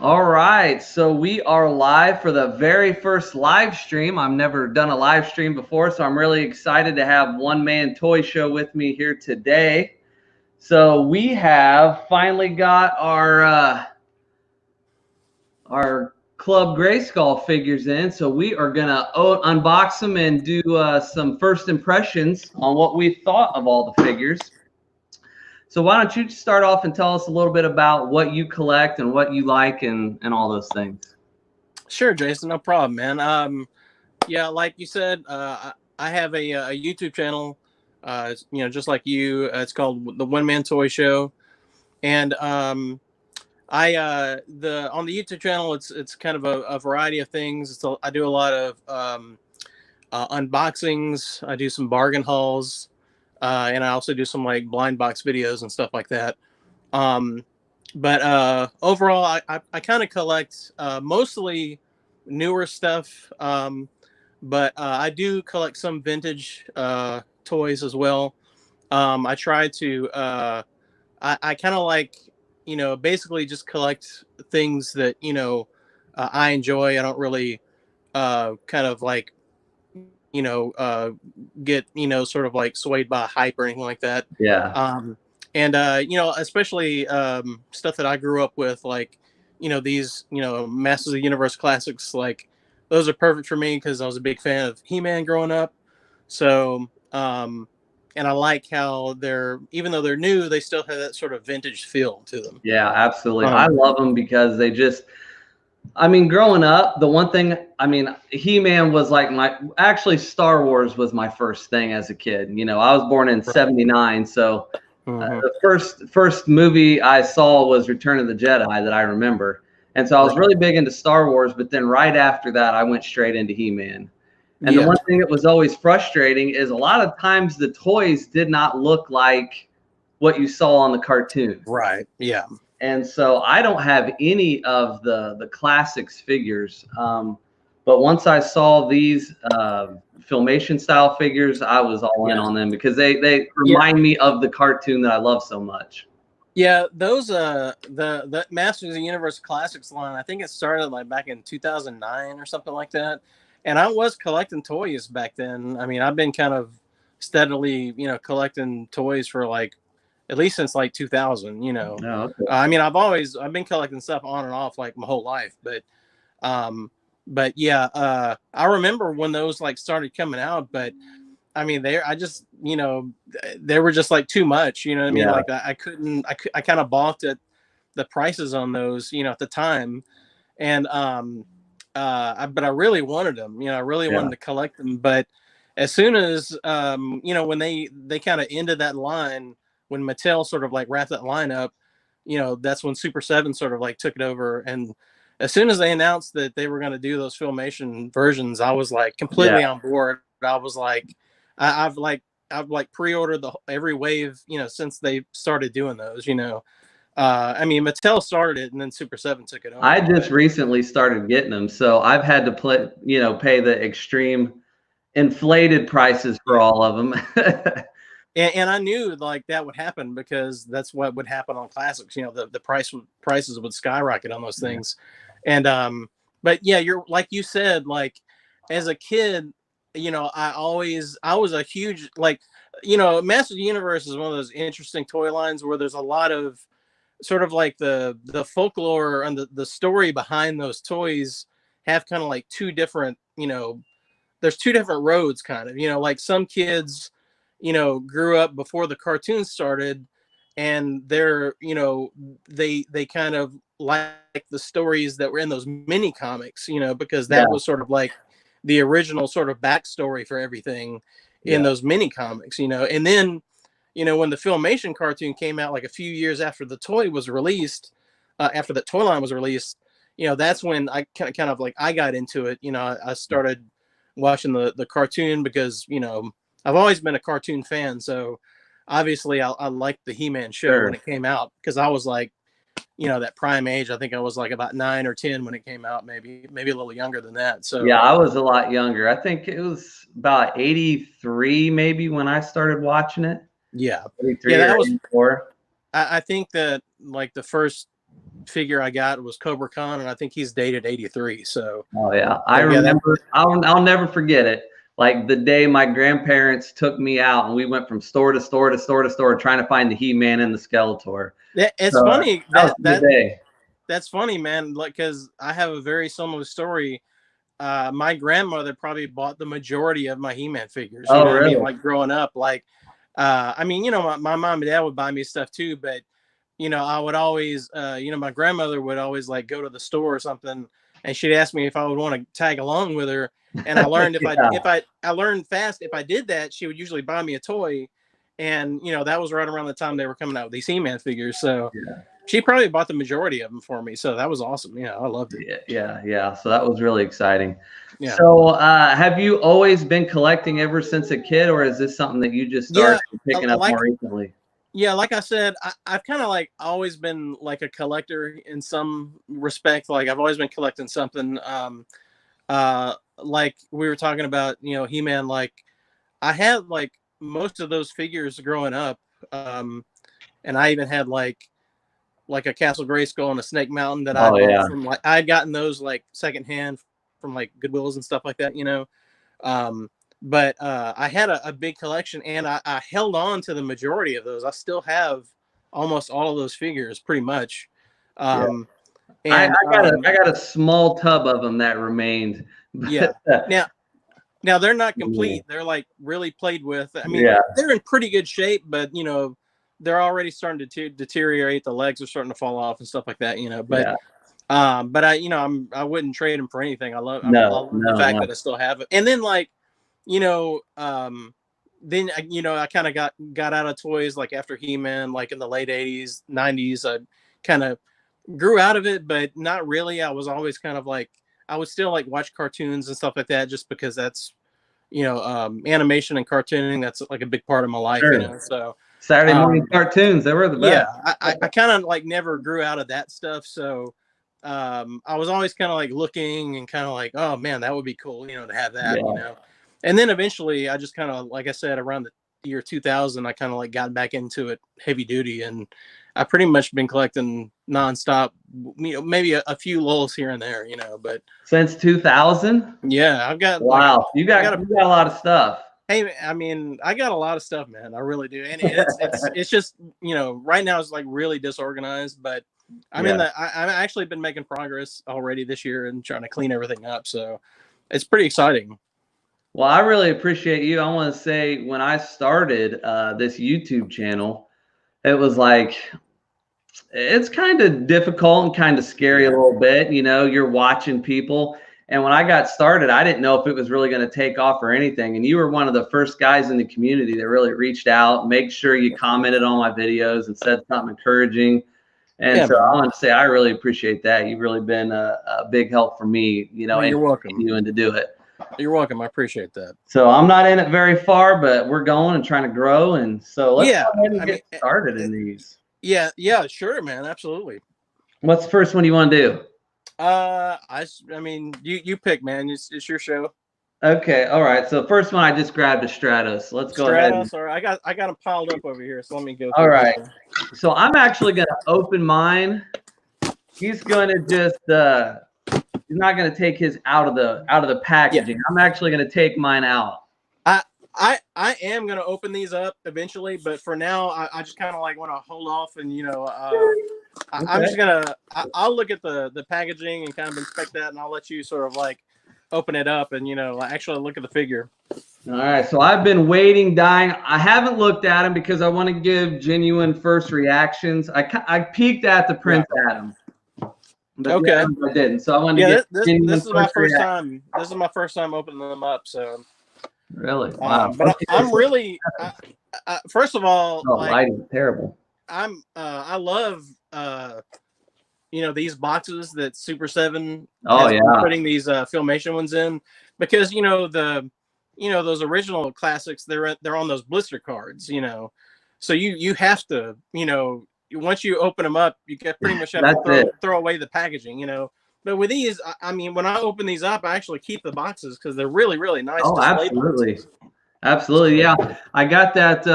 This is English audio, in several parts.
All right, so we are live for the very first live stream. I've never done a live stream before, so I'm really excited to have One Man Toy Show with me here today. So we have finally got our Club Grayskull figures in, so we are gonna unbox them and do some first impressions on what we thought of all the figures. So why don't you start off and tell us a little bit about what you collect and what you like and all those things. Sure, Jason, no problem, man. Yeah, like you said, I have a YouTube channel. Just like you, it's called the One Man Toy Show, and I the on the YouTube channel, it's kind of a variety of things. I do a lot of unboxings. I do some bargain hauls, and I also do some like blind box videos and stuff like that. Um, but overall, I kind of collect mostly newer stuff, but I do collect some vintage toys as well. I try to I kind of like basically just collect things that I enjoy. I don't really kind of like you know uh, get sort of like swayed by hype or anything like that. Yeah. And especially stuff that I grew up with, like these Masters of the Universe classics, like those are perfect for me because I was a big fan of He-Man growing up. So and I like how they're, even though they're new, they still have that sort of vintage feel to them. Yeah, absolutely. I um love them because they just, I mean, growing up, the one thing, I mean, He-Man was like actually Star Wars was my first thing as a kid. You know, I was born in right. '79, so Hmm. the first movie I saw was Return of the Jedi that I remember. And so I was Right. really big into Star Wars, but then right after that, I went straight into He-Man. And the Yeah. one thing that was always frustrating is a lot of times the toys did not look like what you saw on the cartoon. Right. Yeah. And so I don't have any of the classics figures. But once I saw these Filmation style figures, I was all in Yeah. on them because they Yeah. remind me of the cartoon that I love so much. Yeah, those the Masters of the Universe Classics line, I think it started like back in 2009 or something like that. And I was collecting toys back then. I mean, I've been kind of steadily, collecting toys for like at least since like 2000, Oh, okay. I mean, I've been collecting stuff on and off like my whole life, um but yeah, I remember when those like started coming out, but I mean, I just, they were just like too much, you know what I mean? Yeah, Like I couldn't, I kind of balked at the prices on those, at the time. And, but I really wanted them, I really yeah, wanted to collect them. But as soon as, when they kind of ended that line, when Mattel sort of like wrapped that line up, that's when Super 7 sort of like took it over. And as soon as they announced that they were going to do those Filmation versions, I was like yeah. completely on board. I was like, I've like pre-ordered every wave, since they started doing those. I mean, Mattel started it, and then Super 7 took it I over. just But recently started getting them, so I've had to pay the extreme inflated prices for yeah, all of them. and I knew like that would happen because that's what would happen on classics. The prices would skyrocket on those Yeah, things. And but yeah, you're like you said, like as a kid, I was a huge like, Master of the Universe is one of those interesting toy lines where there's a lot of sort of like the folklore and the story behind those toys have kind of like two different, there's two different roads kind of, like some kids, grew up before the cartoons started, and they're, they kind of like the stories that were in those mini comics, because yeah, that was sort of like the original sort of backstory for everything in yeah, those mini comics, and then, when the Filmation cartoon came out, like a few years after the toy was released, after the toy line was released, that's when I kind of like I got into it. I started watching the cartoon because I've always been a cartoon fan, so obviously I liked the He-Man show when sure. it came out because I was like, that prime age. I think I was like about 9 or 10 when it came out, maybe a little younger than that. Yeah, So I was a lot younger. I think it was about 83 maybe when I started watching it. yeah, 83 or that was. 84. I think that like the first figure I got was Cobra Khan, and I think he's dated 83. So, oh yeah, I remember. I'll never forget it. Like the day my grandparents took me out, and we went from store to store to store to store trying to find the He-Man and the Skeletor. It's So, funny that was the day. that's funny, man. Like, because I have a very similar story. My grandmother probably bought the majority of my He-Man figures. You Oh, know what I really? mean? Like growing up, like, I mean, you know, my mom and dad would buy me stuff too, but you know, I would always, you know, my grandmother would always like go to the store or something, and she'd ask me if I would want to tag along with her. And I learned I learned fast if I did that, she would usually buy me a toy, and you know, that was right around the time they were coming out with these He-Man figures. So Yeah. she probably bought the majority of them for me. So that was awesome. Yeah, I loved it. Yeah. So that was really exciting. Yeah. So have you always been collecting ever since a kid, or is this something that you just started picking up more recently? Yeah, like I said, I've kind of like always been like a collector in some respect. Like I've always been collecting something. Like we were talking about, you know, He-Man. Like I had like most of those figures growing up, and I even had like a Castle Grayskull and a Snake Mountain that I bought from like I had gotten those like secondhand from like Goodwills and stuff like that, you know. But I had a big collection, and I held on to the majority of those. I still have almost all of those figures, pretty much. And I got a small tub of them that remained. Yeah. Now they're not complete. They're like really played with. I mean, they're in pretty good shape, but you know, they're already starting to deteriorate. The legs are starting to fall off and stuff like that. You know, but I, you know, I wouldn't trade them for anything. I love the fact that I still have it. And then like, you know, then you know, I kind of got out of toys like after He-Man, like in the late 80s, 90s. I kind of grew out of it, but not really. I was always kind of like, I would still like watch cartoons and stuff like that, just because that's, you know, animation and cartooning, that's like a big part of my life. You know, so Saturday morning cartoons, they were the best. Yeah, I kind of like never grew out of that stuff. So I was always kind of like looking and kind of like, oh man, that would be cool, you know, to have that, you know. And then eventually I just kind of, like I said, around the year 2000, I kind of like got back into it heavy duty, and I pretty much been collecting nonstop, you know, maybe a few lulls here and there, you know, but since 2000. Yeah, I've got you got a lot of stuff. Hey, I mean, I got a lot of stuff, man. I really do, and it's just, you know, right now it's like really disorganized, but I've actually been making progress already this year and trying to clean everything up, so it's pretty exciting. Well, I really appreciate you. I want to say when I started this YouTube channel, it was like, it's kind of difficult and kind of scary a little bit. You know, you're watching people. And when I got started, I didn't know if it was really going to take off or anything. And you were one of the first guys in the community that really reached out, make sure you commented on my videos and said something encouraging. And so I want to say I really appreciate that. You've really been a big help for me, you know, you're welcome. Continuing to do it. You're welcome. I appreciate that. So I'm not in it very far, but we're going and trying to grow. And so let's go ahead and get started in these. Yeah, sure, man. Absolutely. What's the first one you want to do? I mean, you pick, man. It's your show. Okay, all right. So first one, I just grabbed a Stratos. Let's go ahead. Stratos, or I got them piled up over here. So let me go. All right. So I'm actually going to open mine. He's going to just he's not going to take his out of the packaging. I'm actually going to take mine out. I am going to open these up eventually, but for now, I just kind of like want to hold off, and you know, I'm just gonna I'll look at the packaging and kind of inspect that, and I'll let you sort of like open it up and, you know, actually look at the figure. All right, so I've been waiting, dying. I haven't looked at him because I want to give genuine first reactions. I peeked at the Prince Adam. But I didn't. So I wanted to get this is my first time. This is my first time opening them up. So really, wow. But I'm really first of all, lighting terrible. I love you know, these boxes that Super 7 putting these Filmation ones in, because you know those original classics, they're on those blister cards, you know, so you have to, you know, once you open them up, you get pretty much have to throw away the packaging, you know. But with these, I mean, when I open these up, I actually keep the boxes because they're really, really nice. Oh, absolutely. Absolutely, yeah. I got that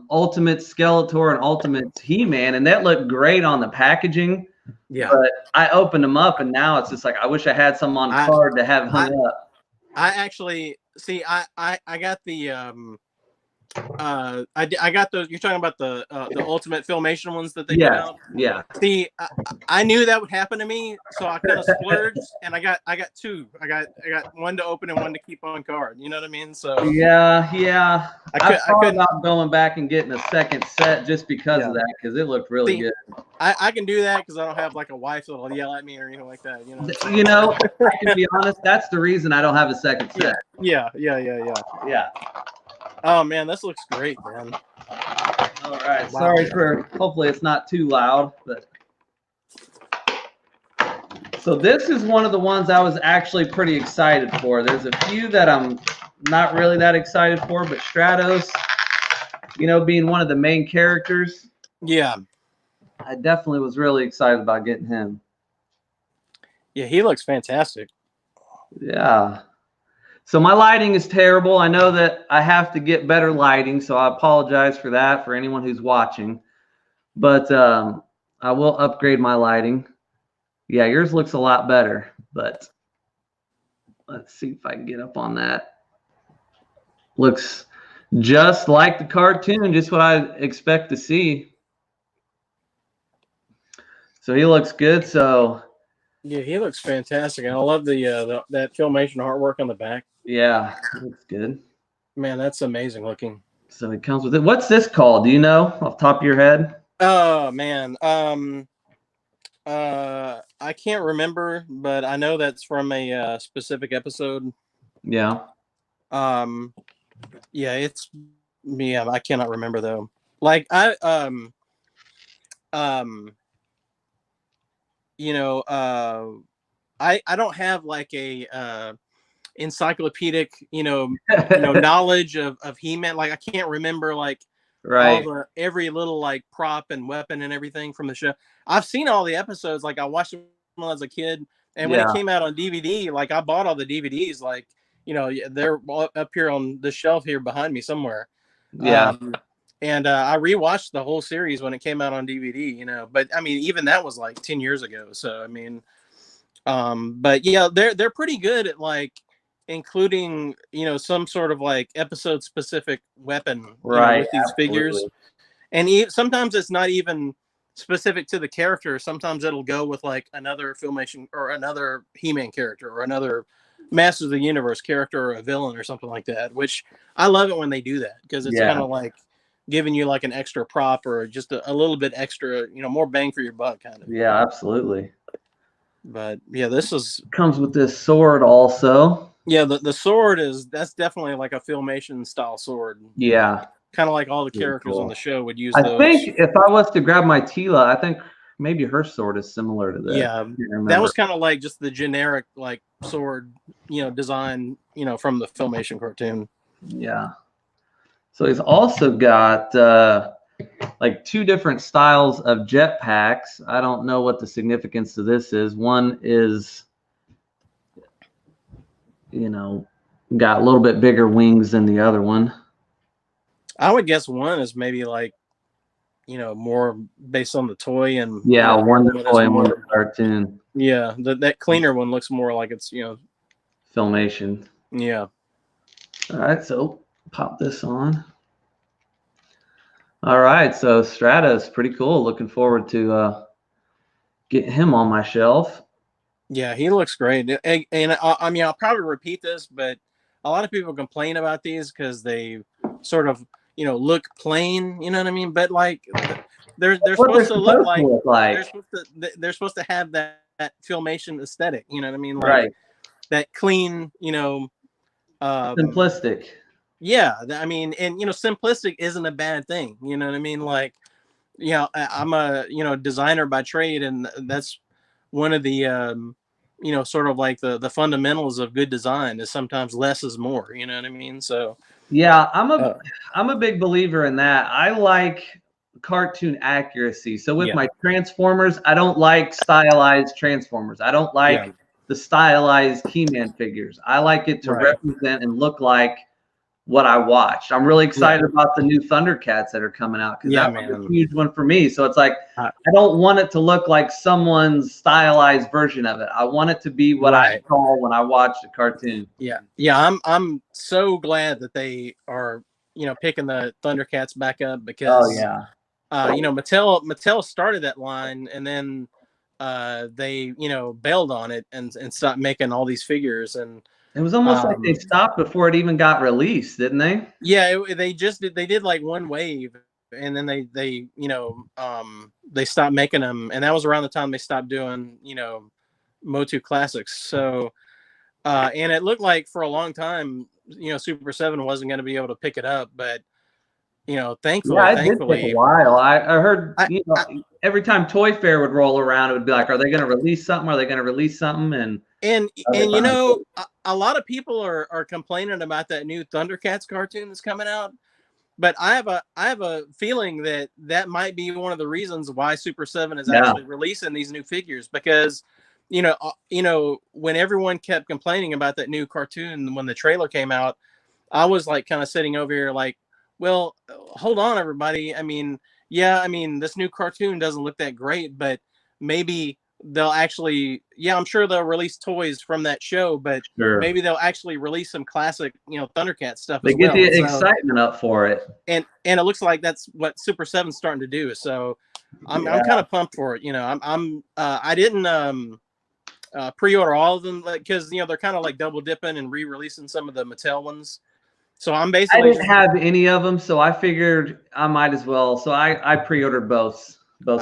Ultimate Skeletor and Ultimate He-Man, and that looked great on the packaging. Yeah. But I opened them up, and now it's just like I wish I had some on card to have hung up. I actually see. I got the I got those. You're talking about the Ultimate Filmation ones that they put out. Yeah. See, I knew that would happen to me, so I kind of splurged, and I got two. I got one to open and one to keep on card. You know what I mean? So yeah. I couldn't about going back and getting a second set just because of that, because it looked really good. I can do that because I don't have like a wife that'll yell at me or anything like that. You know. I can be honest. That's the reason I don't have a second set. Yeah. Oh man, this looks great, man. All right. Wow. Sorry for. Hopefully, it's not too loud, but. So this is one of the ones I was actually pretty excited for. There's a few that I'm not really that excited for, but Stratos, being one of the main characters. Yeah. I definitely was really excited about getting him. Yeah, he looks fantastic. Yeah. So my lighting is terrible. I know that I have to get better lighting, so I apologize for that for anyone who's watching. But I will upgrade my lighting. Yeah, yours looks a lot better, but let's see if I can get up on that. Looks just like the cartoon, just what I expect to see. So he looks good. So yeah, he looks fantastic, and I love the that Filmation artwork on the back. Yeah, looks good. Man, that's amazing looking. So it comes with it. What's this called? Do you know off the top of your head? Oh man, I can't remember, but I know that's from a specific episode. Yeah. Yeah, I cannot remember though. Like I don't have like a encyclopedic knowledge of He-Man. Like I can't remember like every little like prop and weapon and everything from the show. I've seen all the episodes. Like I watched them when I was a kid, and when it came out on DVD, like I bought all the DVDs. Like they're up here on the shelf here behind me somewhere. Yeah. And I rewatched the whole series when it came out on DVD. But I mean, even that was like 10 years ago. So I mean, but yeah, they're pretty good at like including some sort of like episode specific weapon with these figures. And sometimes it's not even specific to the character. Sometimes it'll go with like another Filmation or another He-Man character or another Masters of the Universe character or a villain or something like that, which I love it when they do that, because it's kind of like giving you like an extra prop or just a little bit extra, more bang for your buck kind of. Yeah, absolutely. But yeah, this comes with this sword also. Yeah, the sword that's definitely like a Filmation style sword. Yeah. Kind of like all the characters on the show would use those. I think if I was to grab my Tila, I think maybe her sword is similar to that. Yeah, that was kind of like just the generic like sword, design, from the Filmation cartoon. Yeah. So he's also got like two different styles of jetpacks. I don't know what the significance of this is. One is, got a little bit bigger wings than the other one. I would guess one is maybe like, more based on the toy and one the toy and one the cartoon. Yeah, that cleaner one looks more like it's Filmation. Yeah. All right, so pop this on. All right, so Stratos, pretty cool. Looking forward to getting him on my shelf. Yeah, he looks great. And I mean, I'll probably repeat this, but a lot of people complain about these because they sort of look plain, you know what I mean? But like they're supposed to look like they're supposed to have that Filmation aesthetic, you know what I mean? Like that clean, simplistic. Yeah, I mean, and simplistic isn't a bad thing, you know what I mean? Like, I'm a designer by trade, and that's one of the sort of like the fundamentals of good design is sometimes less is more, you know what I mean? So yeah, I'm a big believer in that. I like cartoon accuracy. So with my Transformers, I don't like stylized Transformers. I don't like the stylized He-Man figures. I like it to represent and look like what I watched. I'm really excited about the new Thundercats that are coming out because that was a huge one for me. So it's like I don't want it to look like someone's stylized version of it. I want it to be what I saw when I watched a cartoon. Yeah. I'm so glad that they are, you know, picking the Thundercats back up because you know, Mattel started that line and then they, you know, bailed on it and stopped making all these figures. And it was almost like they stopped before it even got released, didn't they? Yeah, they did like one wave, and then they you know they stopped making them, and that was around the time they stopped doing, you know, MOTU Classics. So and it looked like for a long time, you know, Super 7 wasn't going to be able to pick it up, but you know, thankfully, it did take a while. I heard, you know, every time Toy Fair would roll around, it would be like, are they going to release something? Are they going to release something? And you know, a lot of people are complaining about that new Thundercats cartoon that's coming out, but I have a feeling that might be one of the reasons why Super 7 is actually releasing these new figures, because you know when everyone kept complaining about that new cartoon when the trailer came out, I was like kind of sitting over here like, well, hold on, everybody. I mean, this new cartoon doesn't look that great, but maybe they'll actually, I'm sure they'll release toys from that show, but maybe they'll actually release some classic, you know, Thundercat stuff as well. They get the excitement up for it. And it looks like that's what Super 7's starting to do. So I'm kind of pumped for it. You know, I didn't pre-order all of them because, you know, they're kind of like double dipping and re-releasing some of the Mattel ones. So I'm basically I didn't have any of them, so I figured I might as well. So I pre-ordered both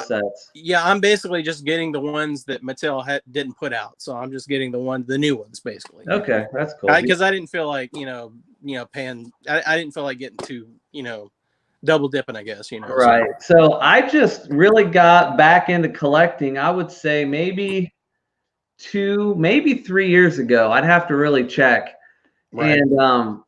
sets. Yeah, I'm basically just getting the ones that Mattel didn't put out. So I'm just getting the new ones basically. Okay, that's cool. Because I didn't feel like, you know, paying. I didn't feel like getting too, you know, double dipping, I guess, you know. Right. So I just really got back into collecting. I would say maybe 3 years ago. I'd have to really check. Right. And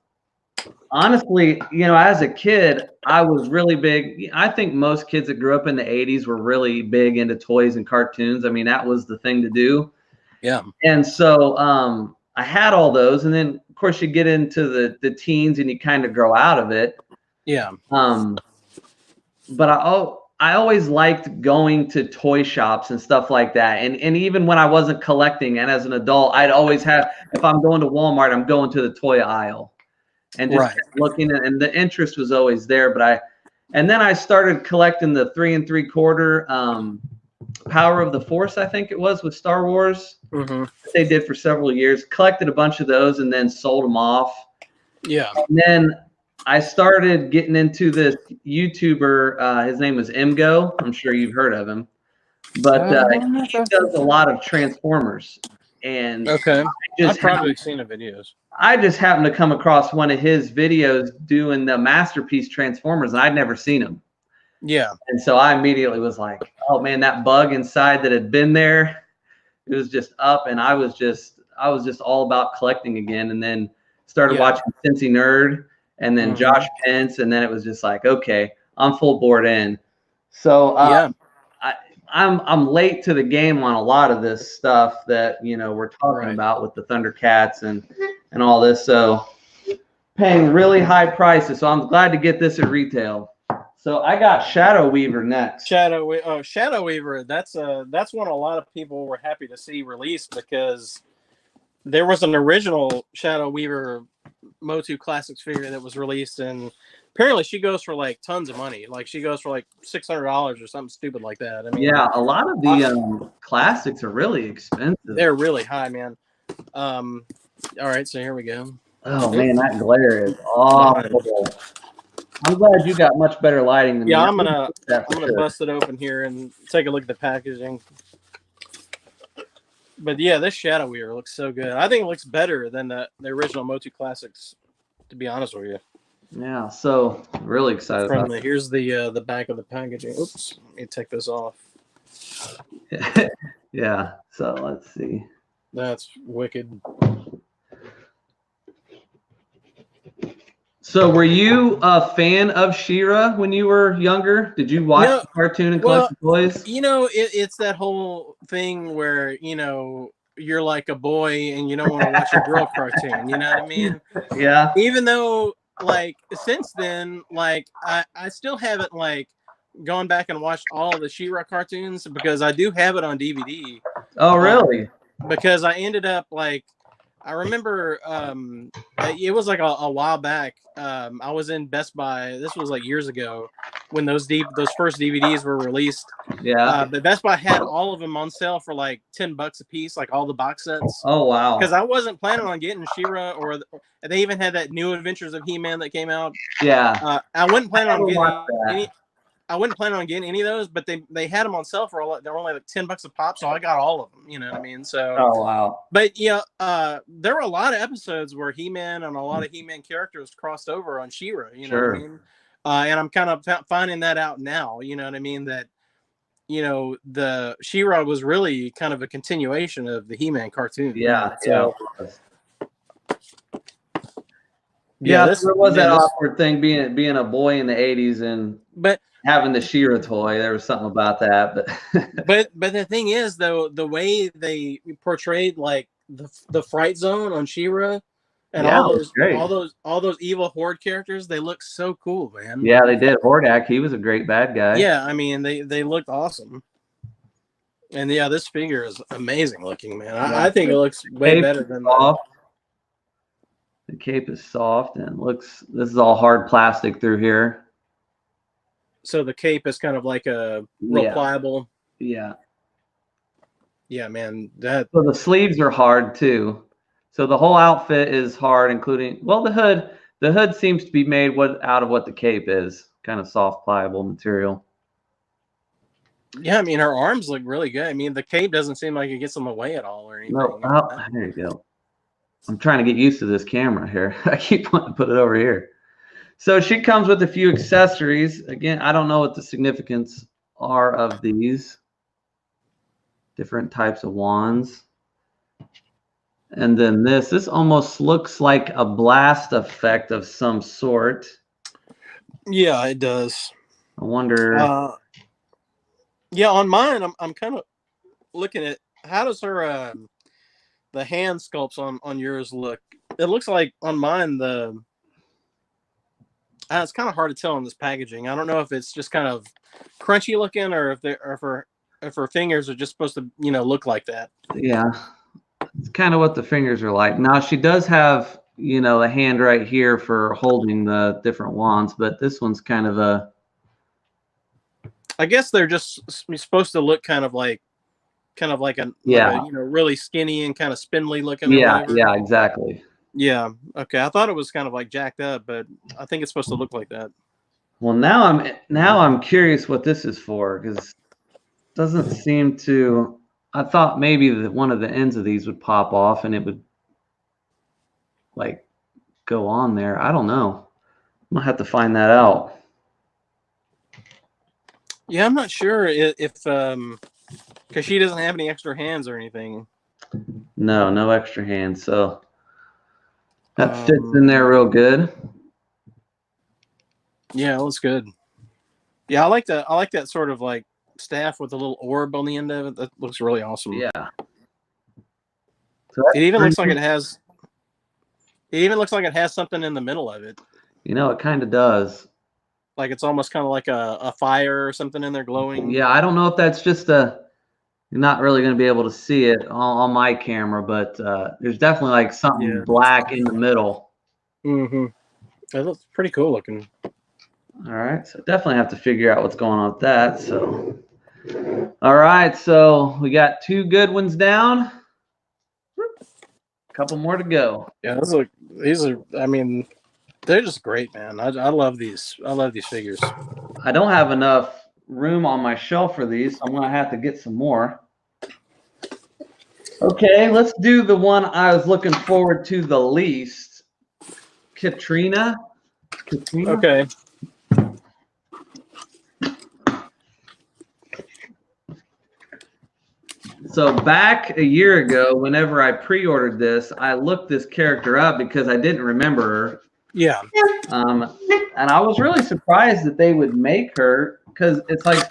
honestly, you know, as a kid, I was really big. I think most kids that grew up in the 80s were really big into toys and cartoons. I mean, that was the thing to do. Yeah. And so I had all those. And then, of course, you get into the teens and you kind of grow out of it. Yeah. But I always liked going to toy shops and stuff like that. And even when I wasn't collecting and as an adult, I'd always have, if I'm going to Walmart, I'm going to the toy aisle. And just looking at, and the interest was always there. And then I started collecting the 3 3/4 Power of the Force, I think it was, with Star Wars. They did for several years. Collected a bunch of those and then sold them off. Yeah. And then I started getting into this YouTuber. His name was Mgo. I'm sure you've heard of him. But he does a lot of Transformers. And I've probably seen the videos. I just happened to come across one of his videos doing the Masterpiece Transformers, and I'd never seen him. Yeah. And so I immediately was like, oh man, that bug inside that had been there, it was just up, and I was just all about collecting again. And then started watching Cincy Nerd and then Josh Pence, and then it was just like, okay, I'm full board in. So I'm late to the game on a lot of this stuff that, you know, we're talking about with the Thundercats and all this. So paying really high prices. So I'm glad to get this at retail. So I got Shadow Weaver next. Shadow Weaver. That's one a lot of people were happy to see released because there was an original Shadow Weaver MOTU Classics figure that was released, and apparently she goes for like tons of money. Like she goes for like $600 or something stupid like that. I mean, yeah, a lot of the classics are really expensive. They're really high, man. All right, so here we go. Oh man, that glare is awful. I'm glad you got much better lighting than me. I'm gonna bust it open here and take a look at the packaging. But yeah, this Shadow Weaver looks so good. I think it looks better than the original MOTU Classics, to be honest with you. Yeah, so really excited about it. Here's the back of the packaging. Oops, let me take this off. Yeah, so let's see. That's wicked. So were you a fan of She-Ra when you were younger? Did you watch the cartoon and collect the toys? You know, it's that whole thing where, you know, you're like a boy and you don't want to watch a girl cartoon. You know what I mean? Yeah. Even though like since then, like I still haven't like gone back and watched all the She-Ra cartoons because I do have it on DVD. Oh, really? Because I ended up like I remember it was like a while back. I was in Best Buy. This was like years ago when those first DVDs were released. Yeah. But Best Buy had all of them on sale for like $10 a piece, like all the box sets. Oh, wow. Because I wasn't planning on getting She-Ra, or they even had that New Adventures of He-Man that came out. Yeah. I wasn't planning on getting that. any. I wasn't planning on getting any of those, but they had them on sale for they were only like $10 a pop, so I got all of them. You know what I mean? So. Oh, wow. But yeah, there were a lot of episodes where He-Man and a lot of He-Man characters crossed over on She-Ra. You know what I mean? And I'm kind of finding that out now. You know what I mean? That the She-Ra was really kind of a continuation of the He-Man cartoon. Yeah. So. Yeah, there was that awkward thing being a boy in the '80s and having the She-Ra toy. There was something about that, but the thing is, though, the way they portrayed like the Fright Zone on She-Ra and all those evil Horde characters, they look so cool, man. Yeah, they did. Hordak, he was a great bad guy. Yeah, I mean they looked awesome. And yeah, this figure is amazing looking, man. I think it looks way better than the cape is soft and this is all hard plastic through here. So the cape is kind of like a real pliable. Yeah. Yeah, man. So the sleeves are hard too. So the whole outfit is hard, including the hood. The hood seems to be made out of what the cape is, kind of soft, pliable material. Yeah, I mean her arms look really good. I mean the cape doesn't seem like it gets in the way at all or anything. No, there you go. I'm trying to get used to this camera here. I keep wanting to put it over here. So she comes with a few accessories. Again, I don't know what the significance are of these. Different types of wands. And then this almost looks like a blast effect of some sort. Yeah, it does. I wonder. Yeah, on mine, I'm kind of looking at how does her the hand sculpts on yours look. It looks like on mine it's kind of hard to tell in this packaging. I don't know if it's just kind of crunchy looking or if her fingers are just supposed to look like that. Yeah, it's kind of what the fingers are like. Now she does have the hand right here for holding the different wands, but this one's kind of I guess they're just supposed to look kind of like a really skinny and kind of spindly looking. Yeah, exactly. Yeah. Okay. I thought it was kind of like jacked up, but I think it's supposed to look like that. Well, now I'm curious what this is for because it doesn't seem to. I thought maybe that one of the ends of these would pop off and it would like go on there. I don't know. I'm gonna have to find that out. Yeah, I'm not sure if because she doesn't have any extra hands or anything. No extra hands. So that fits in there real good. Yeah, it looks good. Yeah, I like that sort of like staff with a little orb on the end of it. That looks really awesome. Yeah. So it even looks like it has. It even looks like it has something in the middle of it. It kind of does. Like it's almost kind of like a fire or something in there glowing. Yeah, I don't know if that's just you're not really going to be able to see it on my camera, but there's definitely like something black in the middle. Mm-hmm. That looks pretty cool looking. All right, so definitely have to figure out what's going on with that. So, all right, so we got 2 good ones down. A couple more to go. Yeah, these are. I mean, they're just great, man. I love these. I love these figures. I don't have enough room on my shelf for these. So I'm gonna have to get some more. Okay, let's do the one I was looking forward to the least. Katrina. Okay. So back a year ago, whenever I pre-ordered this, I looked this character up because I didn't remember her. Yeah. And I was really surprised that they would make her because it's like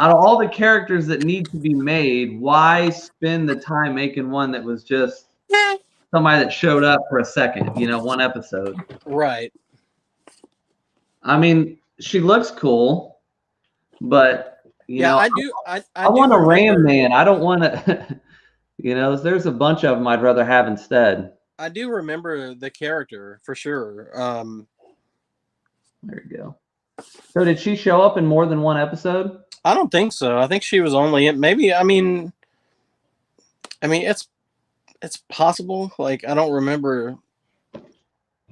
out of all the characters that need to be made, why spend the time making one that was just somebody that showed up for a second, you know, one episode. Right. I mean, she looks cool, but you know, I do. I want a remember, Ram Man. I don't want to. You know, there's a bunch of them I'd rather have instead. I do remember the character for sure. There you go. So did she show up in more than one episode? I don't think so. I think she was only in maybe. I mean, it's possible. Like I don't remember.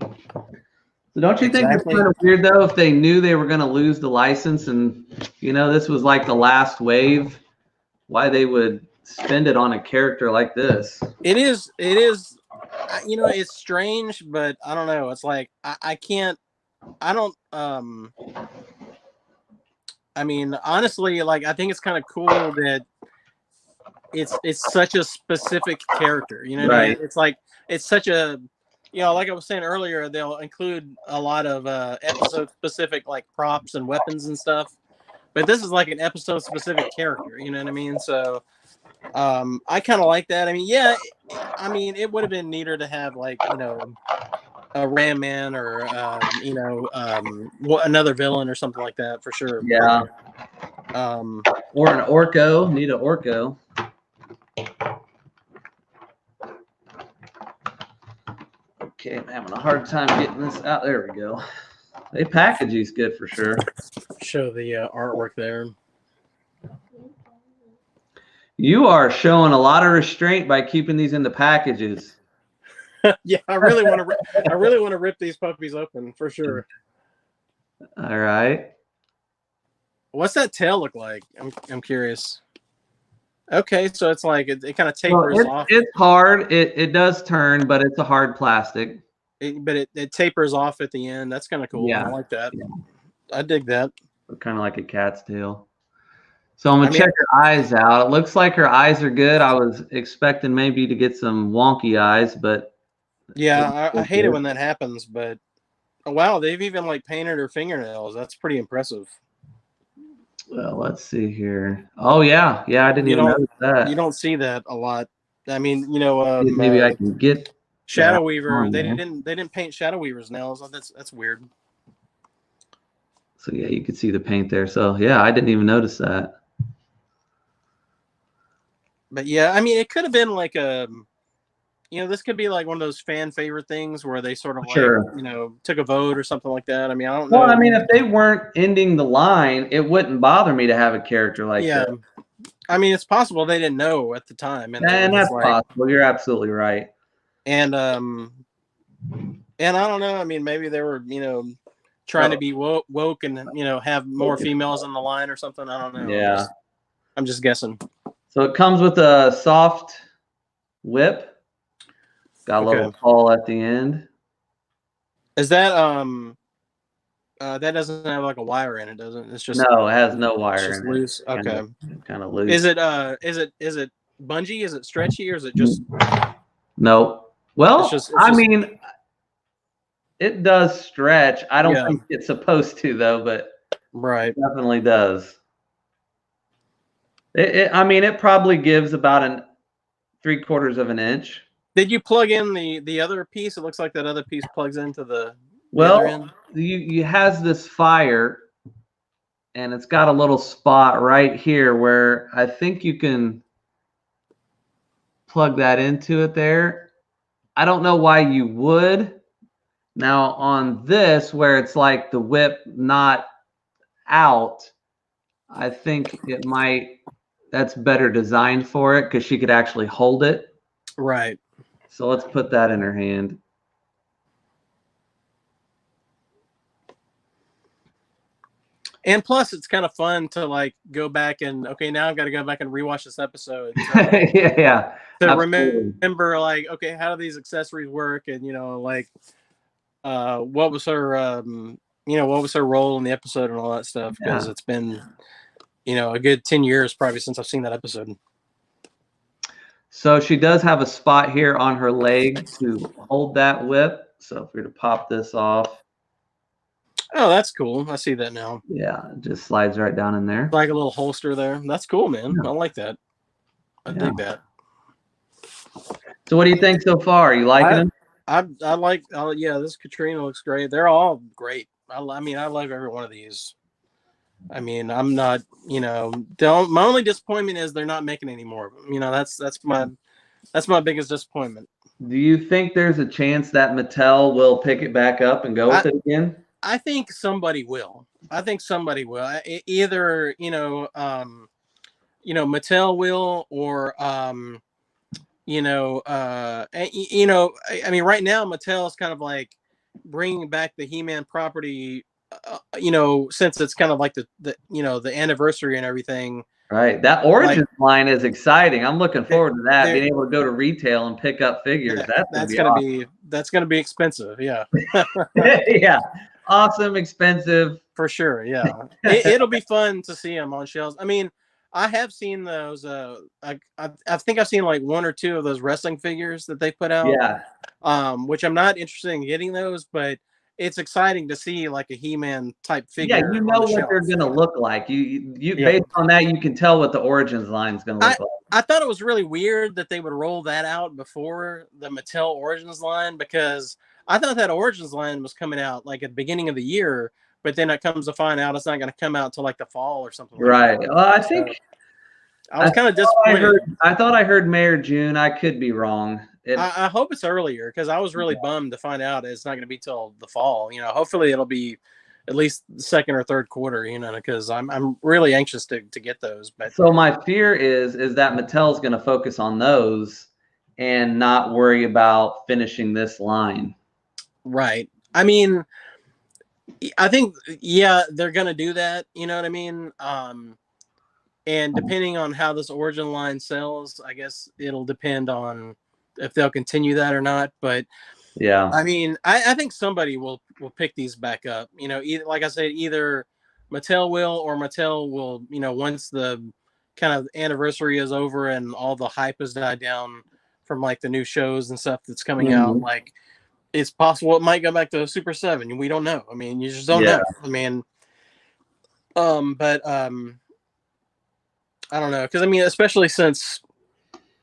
So don't you think it's kind of weird though if they knew they were going to lose the license and you know this was like the last wave, why they would spend it on a character like this? It is. You know, it's strange, but I don't know. It's like I can't. I don't. I mean, honestly, like I think it's kind of cool that it's such a specific character. You know, what I mean? It's like it's such a. You know, like I was saying earlier, they'll include a lot of episode-specific like props and weapons and stuff, but this is like an episode-specific character. You know what I mean? So, I kind of like that. I mean, yeah, I mean, it would have been neater to have like you know a Ram Man or you know another villain or something like that for sure. Yeah. Or an Orko. Need an Orko. Okay, I'm having a hard time getting this out. There we go. They package these good for sure. Show the artwork there. You are showing a lot of restraint by keeping these in the packages. Yeah, I really want to rip these puppies open for sure. All right. What's that tail look like? I'm curious. Okay, so it's like it kind of tapers off. It's hard. It does turn, but it's a hard plastic. But it tapers off at the end. That's kind of cool. Yeah. I like that. Yeah. I dig that. Kind of like a cat's tail. So I'm gonna check her eyes out. It looks like her eyes are good. I was expecting maybe to get some wonky eyes, but yeah, I hate it when that happens. But oh, wow, they've even like painted her fingernails. That's pretty impressive. Well, let's see here. Oh yeah, I didn't even notice that. You don't see that a lot. I mean, you know, maybe I can get Shadow Weaver. They didn't paint Shadow Weaver's nails. That's weird. So yeah, you could see the paint there. So yeah, I didn't even notice that. But yeah, I mean, it could have been like you know, this could be like one of those fan favorite things where they sort of like, you know, took a vote or something like that. I mean, I don't know. Well, I mean, if they weren't ending the line, it wouldn't bother me to have a character like that. I mean, it's possible they didn't know at the time. And that's possible. You're absolutely right. And I don't know. I mean, maybe they were, you know, trying to be woke and, you know, have more females on the line or something. I don't know. Yeah. I'm just guessing. So it comes with a soft whip. Got a little pawl at the end. Is that that doesn't have like a wire in it, doesn't it? It's just no, it has no wire. It's just loose. Okay. Kind of loose. Is it bungee? Is it stretchy or is it just no? Well, I mean, it does stretch. I don't think it's supposed to though, but it definitely does. I mean, it probably gives about 3/4 of an inch. Did you plug in the other piece? It looks like that other piece plugs into the well, other end. You has this fire, and it's got a little spot right here where I think you can plug that into it there. I don't know why you would. Now on this, where it's like the whip not out, I think it might. That's better designed for it because she could actually hold it. Right. So let's put that in her hand. And plus, it's kind of fun to like go back and now I've got to go back and rewatch this episode. Yeah. To remember, like, okay, how do these accessories work, and you know, like, what was her, what was her role in the episode and all that stuff? Because it's been, you know, a good 10 years probably since I've seen that episode. So she does have a spot here on her leg to hold that whip. So if we were to pop this off. Oh, that's cool. I see that now. Yeah, it just slides right down in there. Like a little holster there. That's cool, man. Yeah. I like that. I dig that. So what do you think so far? Are you liking them? I like. Yeah, this Katrina looks great. They're all great. I mean, I love every one of these. I mean, I'm not. My only disappointment is they're not making any more of them. That's my biggest disappointment. Do you think there's a chance that Mattel will pick it back up and go I with it again? I think somebody will. I think somebody will. Either Mattel will, or I mean, right now Mattel is kind of like bringing back the He-Man property, since it's kind of like the anniversary and everything. Right. That Like, Origins line is exciting. I'm looking forward to that. they're Being able to go to retail and pick up figures. That's gonna be awesome. that's gonna be expensive. Yeah. Yeah. Awesome, expensive. For sure, yeah. It'll be fun to see them on shelves. I mean, I have seen those. I think I've seen like one or two of those wrestling figures that they put out. Yeah. Which I'm not interested in getting those, but it's exciting to see like a He-Man type figure. Yeah, you know on the what shelf. they're gonna look like. You Yeah. based on that, you can tell what the Origins line is gonna look like. I thought it was really weird that they would roll that out before the Mattel Origins line, because I thought that Origins line was coming out like at the beginning of the year, but then it comes to find out it's not going to come out until like the fall or something. Right. Like that. Well, I think I was kind of disappointed. I thought I heard May or June. I could be wrong. I hope it's earlier, because I was really bummed to find out it's not going to be till the fall. Hopefully it'll be at least the second or third quarter. Because I'm really anxious to get those. But so my fear is that Mattel's going to focus on those and not worry about finishing this line. Right. I mean, I think, yeah, they're going to do that. You know what I mean? And depending on how this Origin line sells, I guess it'll depend on if they'll continue that or not. But yeah, I mean, I think somebody will pick these back up. Either, like I said, either Mattel will, or Mattel will, once the kind of anniversary is over and all the hype has died down from like the new shows and stuff that's coming out, like it's possible it might go back to Super 7. We don't know. I mean, you just don't know. I mean, but I don't know, because I mean, especially since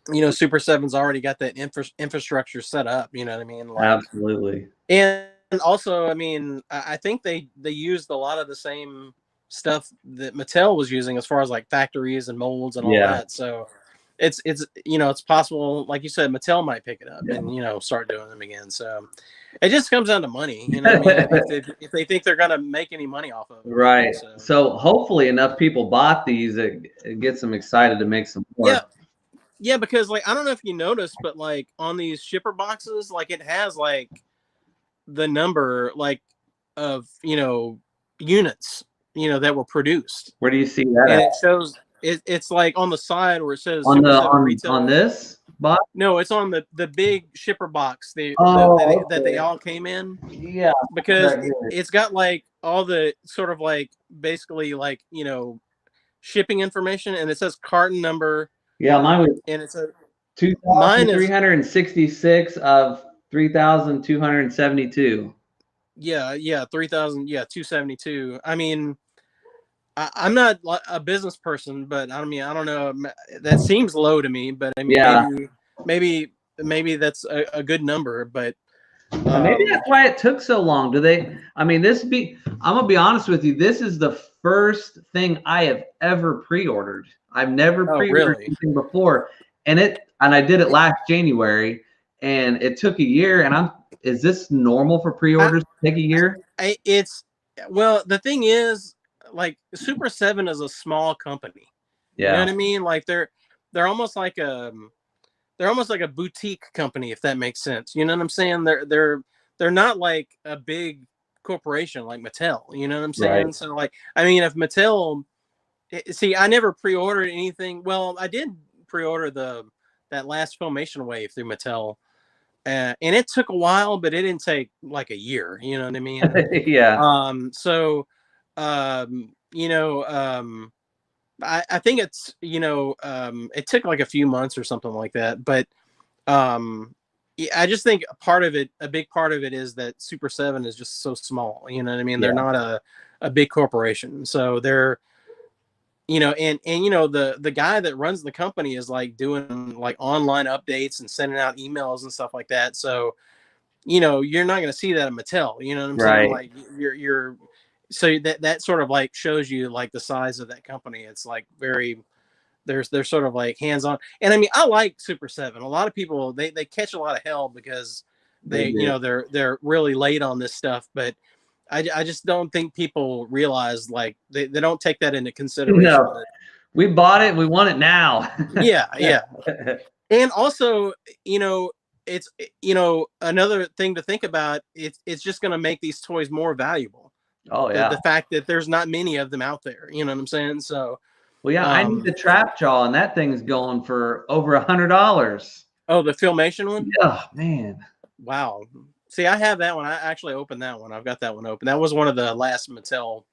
Super 7's already got that infrastructure set up. You know what I mean? Like, absolutely. And also, I mean, I think they used a lot of the same stuff that Mattel was using as far as like factories and molds and all that. So it's possible, like you said, Mattel might pick it up and start doing them again. So it just comes down to money. You know what I mean? if they think they're gonna make any money off of it. Right. So hopefully enough people bought these, it gets them excited to make some more. Yeah, because like, I don't know if you noticed, but like on these shipper boxes, like it has like the number like of units that were produced. Where do you see that? And it shows it's like on the side where it says on this box. No, it's on the big shipper box that they all came in. Yeah, because it's got like all the sort of like basically like shipping information, and it says carton number. Yeah, mine was, and it's a 2,366 of 3,272. Yeah, 3,000. Yeah, 272. I mean, I'm not a business person, but I mean, I don't know. That seems low to me, but I mean, maybe that's a good number, but maybe that's why it took so long. I'm gonna be honest with you. This is the first thing I have ever pre-ordered. I've never pre-ordered anything before, and I did it last January, and it took a year. And is this normal for pre-orders to take a year? Well, the thing is, like, Super 7 is a small company. Yeah. You know what I mean? Like they're almost like a boutique company, if that makes sense. You know what I'm saying? They're not like a big corporation like Mattel. You know what I'm saying? Right. So like, I mean, if Mattel, see, I never pre-ordered anything. Well, I did pre-order that last Filmation wave through Mattel. And it took a while, but it didn't take like a year. You know what I mean? Yeah. I think it's, it took like a few months or something like that. But I just think a big part of it is that Super 7 is just so small. You know what I mean? They're not a big corporation. So and the guy that runs the company is like doing like online updates and sending out emails and stuff like that. So, you're not going to see that in Mattel. You know what I'm saying? Right. Like you're so that sort of like shows you like the size of that company. It's like very they're sort of like hands on. And I mean, I like Super 7. A lot of people they catch a lot of hell because They do. they're really late on this stuff, but I just don't think people realize like they don't take that into consideration. No, we bought it. We want it now. Yeah, yeah. And also, it's another thing to think about. It's just going to make these toys more valuable. Oh The yeah. the fact that there's not many of them out there. You know what I'm saying? So, Well, yeah, I need the trap jaw, and that thing's going for over $100. oh, the Filmation one. Oh man. Wow. See, I have that one. I actually opened that one. I've got that one open. That was one of the last Mattel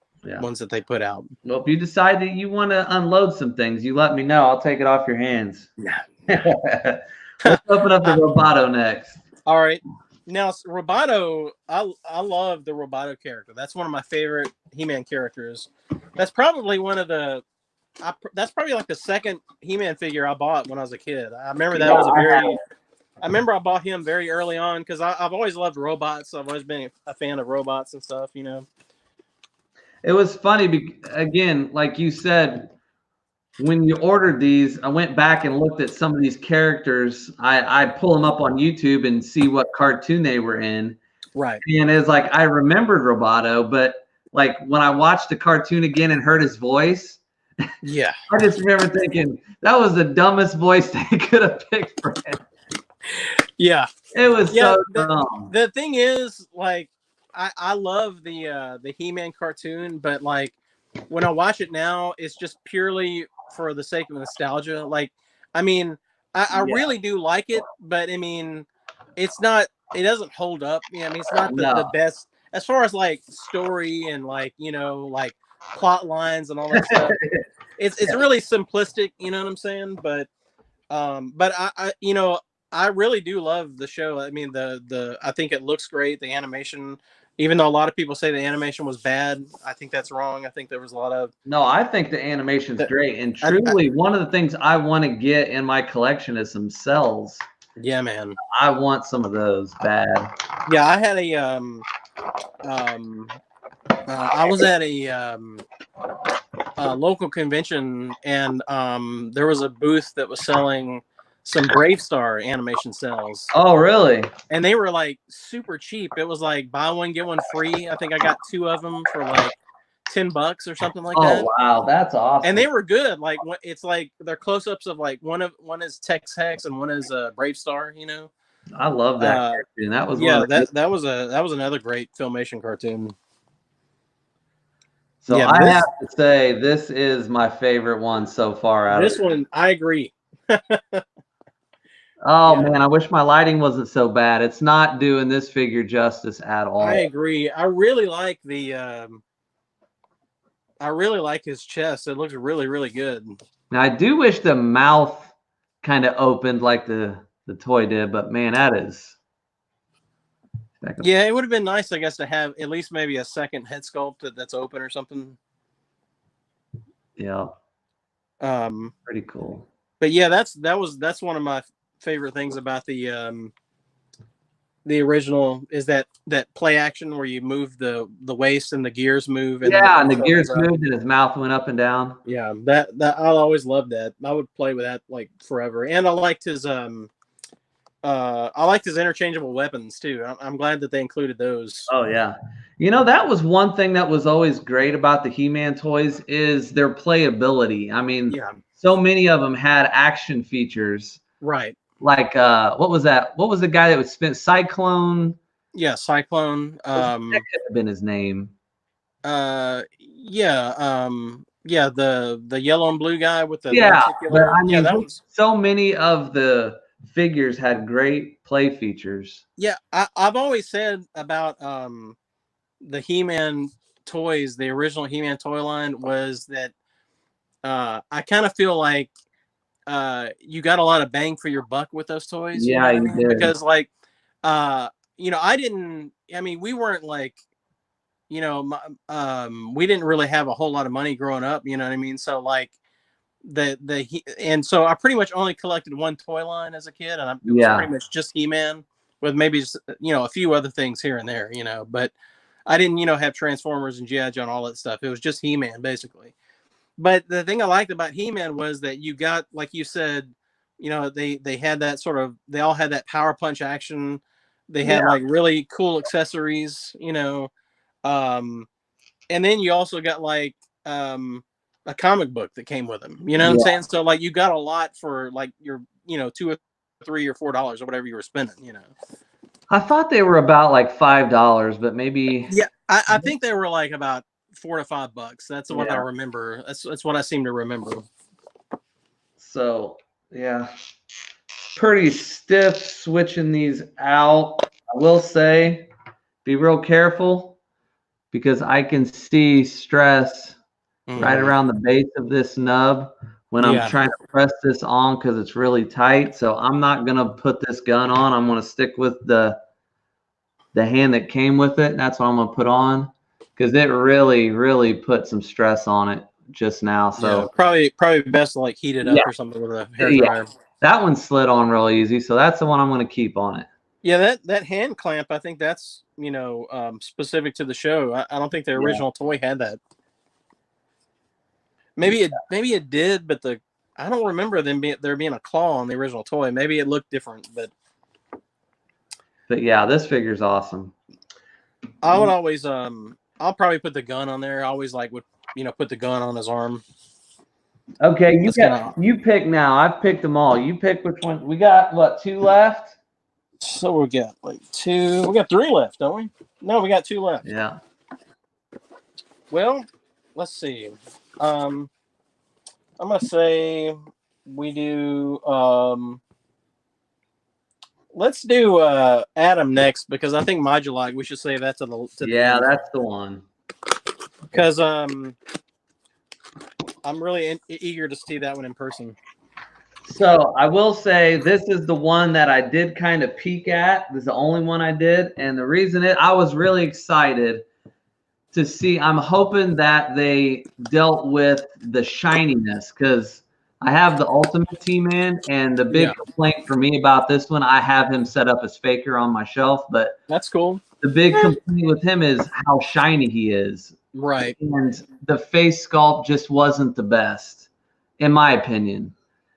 ones that they put out. Well, if you decide that you want to unload some things, you let me know. I'll take it off your hands. Let's open up the Roboto next. All right. Now, Roboto, I love the Roboto character. That's one of my favorite He-Man characters. That's probably that's probably like the second He-Man figure I bought when I was a kid. I remember that was I remember I bought him very early on because I've always loved robots. I've always been a fan of robots and stuff, It was funny, again, like you said, when you ordered these, I went back and looked at some of these characters. I pull them up on YouTube and see what cartoon they were in. Right. And it's like I remembered Roboto, but like when I watched the cartoon again and heard his voice, yeah, I just remember thinking that was the dumbest voice they could have picked for him. Yeah, it was so dumb. The thing is, like, I love the He-Man cartoon, but like when I watch it now, it's just purely for the sake of nostalgia. Like, I mean, I really do like it, but I mean, it doesn't hold up. I mean, it's not the best as far as like story and like, like plot lines and all that stuff. It's really simplistic, you know what I'm saying? But I really do love the show. I mean, I think it looks great. The animation, even though a lot of people say the animation was bad, I think that's wrong. I think there was a lot of. No, I think the animation's great. And truly, one of the things I want to get in my collection is some cells. Yeah, man. I want some of those bad. Yeah, I had I was at a local convention, and there was a booth that was selling some Brave Star animation cells. Oh, really? And they were like super cheap. It was like buy one get one free. I think I got 2 of them for like $10 or something like that. Oh wow, that's awesome. And they were good. Like it's like they're close-ups of like one is Tex Hex and one is Brave Star. I love that cartoon. That was that was another great Filmation cartoon. So yeah, I have to say this is my favorite one so far. This one, I agree. Oh man, I wish my lighting wasn't so bad. It's not doing this figure justice at all. I agree. I really like his chest. It looks really, really good. Now I do wish the mouth kind of opened like the toy did, but man, that is. Yeah, it would have been nice, I guess, to have at least maybe a second head sculpt that's open or something. Yeah. Pretty cool. But yeah, that's one of my favorite things about the original is that play action where you move the waist and the gears move. And and the gears moved and his mouth went up and down. Yeah, that I always loved that. I would play with that like forever. And I liked his interchangeable weapons too. I'm glad that they included those. Oh yeah. That was one thing that was always great about the He-Man toys is their playability. I mean, so many of them had action features. Right. Like what was that? What was the guy that would spin Cyclone? Yeah, Cyclone. That could have been his name. The yellow and blue guy with the but I mean, so many of the figures had great play features. Yeah, I've always said about the He-Man toys, the original He-Man toy line, was that I kind of feel like you got a lot of bang for your buck with those toys. Yeah, you did. Because like we weren't like you know, we didn't really have a whole lot of money growing up. You know what I mean? So like and so I pretty much only collected one toy line as a kid, and it was pretty much just He-Man with maybe just, you know, a few other things here and there, you know, but I didn't, you know, have Transformers and G.I. Joe and all that stuff. It was just He-Man basically. But the thing I liked about He-Man was that you got, like you said, you know, they had that sort of, they all had that power punch action. They had like really cool accessories, you know. And then you also got like a comic book that came with them. You know what I'm saying? So like you got a lot for like your, you know, $2 or $3 or $4 or whatever you were spending, you know. I thought they were about like $5, but maybe. Yeah, I think they were like about $4 to $5. That's what I remember. That's what I seem to remember. So yeah, pretty stiff switching these out. I will say, be real careful because I can see stress right around the base of this nub when I'm trying to press this on because it's really tight. So I'm not gonna put this gun on. I'm gonna stick with the hand that came with it. And that's what I'm gonna put on because it really put some stress on it just now. So probably best to like heat it up or something with a hair dryer. That one slid on real easy, so that's the one I'm going to keep on it. Yeah, that hand clamp, I think that's, you know, specific to the show. I don't think the original toy had that. Maybe it did, but I don't remember there being a claw on the original toy. Maybe it looked different, but yeah, this figure's awesome. I would always I'll probably put the gun on there. I always like would, you know, put the gun on his arm. Okay, you pick now. I've picked them all. You pick which one. We got what, 2 left? So we got like 2. We got 3 left, don't we? No, we got 2 left. Yeah. Well, let's see. I'm gonna say we do. Let's do Adam next because I think Modulite. We should save that to the. That's the one. Because I'm really eager to see that one in person. So I will say this is the one that I did kind of peek at. This is the only one I did, and the reason I was really excited to see. I'm hoping that they dealt with the shininess because I have the Ultimate T-Man, and the big complaint for me about this one, I have him set up as Faker on my shelf, but that's cool. The big complaint with him is how shiny he is. Right. And the face sculpt just wasn't the best, in my opinion.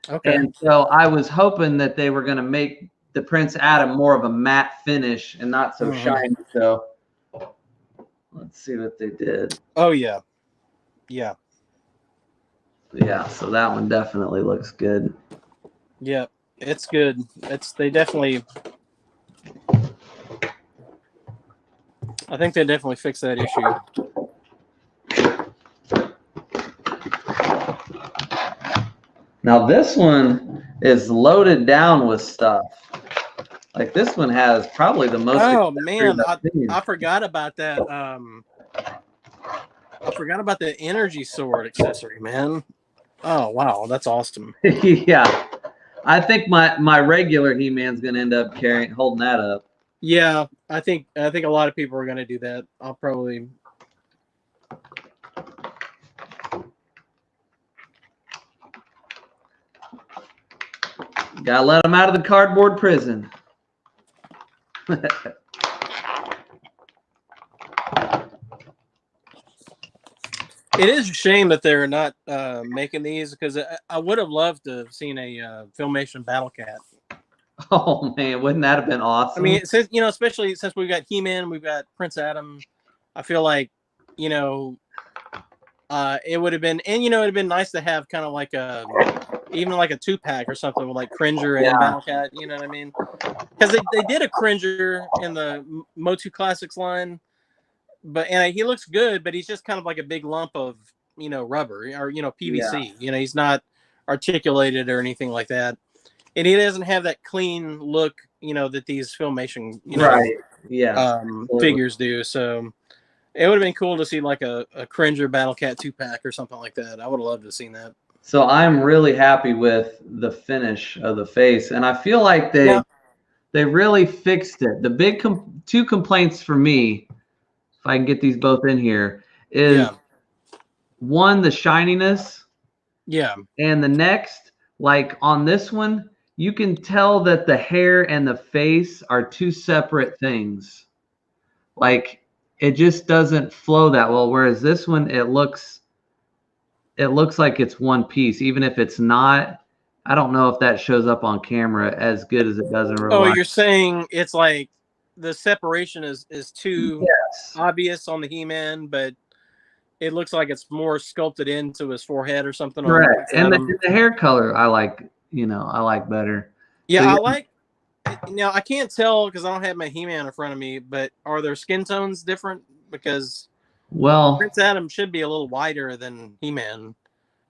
Okay. And so I was hoping that they were going to make the Prince Adam more of a matte finish and not so shiny. So let's see what they did. Oh, yeah. Yeah. Yeah, so that one definitely looks good. Yeah, it's good. They definitely, I think they definitely fixed that issue. Now this one is loaded down with stuff. Like this one has probably the most. Oh man, I forgot about that. I forgot about the energy sword accessory, man. Oh wow, that's awesome. Yeah, I think my regular He-Man's gonna end up holding that up. Yeah, I think a lot of people are gonna do that. I'll probably. Gotta let him out of the cardboard prison. It is a shame that they're not making these because I would have loved to have seen a Filmation Battle Cat. Oh man, wouldn't that have been awesome? I mean, since especially since we've got He-Man, we've got Prince Adam. I feel like, it would have been, and it'd have been nice to have kind of like even like a 2-pack or something with like Cringer and Battle Cat. You know what I mean? Because they did a Cringer in the MOTU Classics line. And he looks good, but he's just kind of like a big lump of, rubber or, PVC. Yeah. He's not articulated or anything like that. And he doesn't have that clean look, that these Filmation, figures do. So it would have been cool to see like a Cringer Battle Cat 2-pack or something like that. I would have loved to have seen that. So I'm really happy with the finish of the face. And I feel like they really fixed it. The big 2 complaints for me if I can get these both in here, is Yeah. one, the shininess, Yeah. and the next, like on this one, you can tell that the hair and the face are two separate things. Like it just doesn't flow that well. Whereas this one, it looks like it's one piece, even if it's not. I don't know if that shows up on camera as good as it does in real Oh, life. you're saying it's like the separation is too Yes. obvious on the He-Man, but it looks like it's more sculpted into his forehead or something on the Correct. Prince And Adam. the hair color I like, I like better. So Yeah, yeah, I like. Now I can't tell because I don't have my He-Man in front of me, but are their skin tones different? Because well, Prince Adam should be a little whiter than He-Man.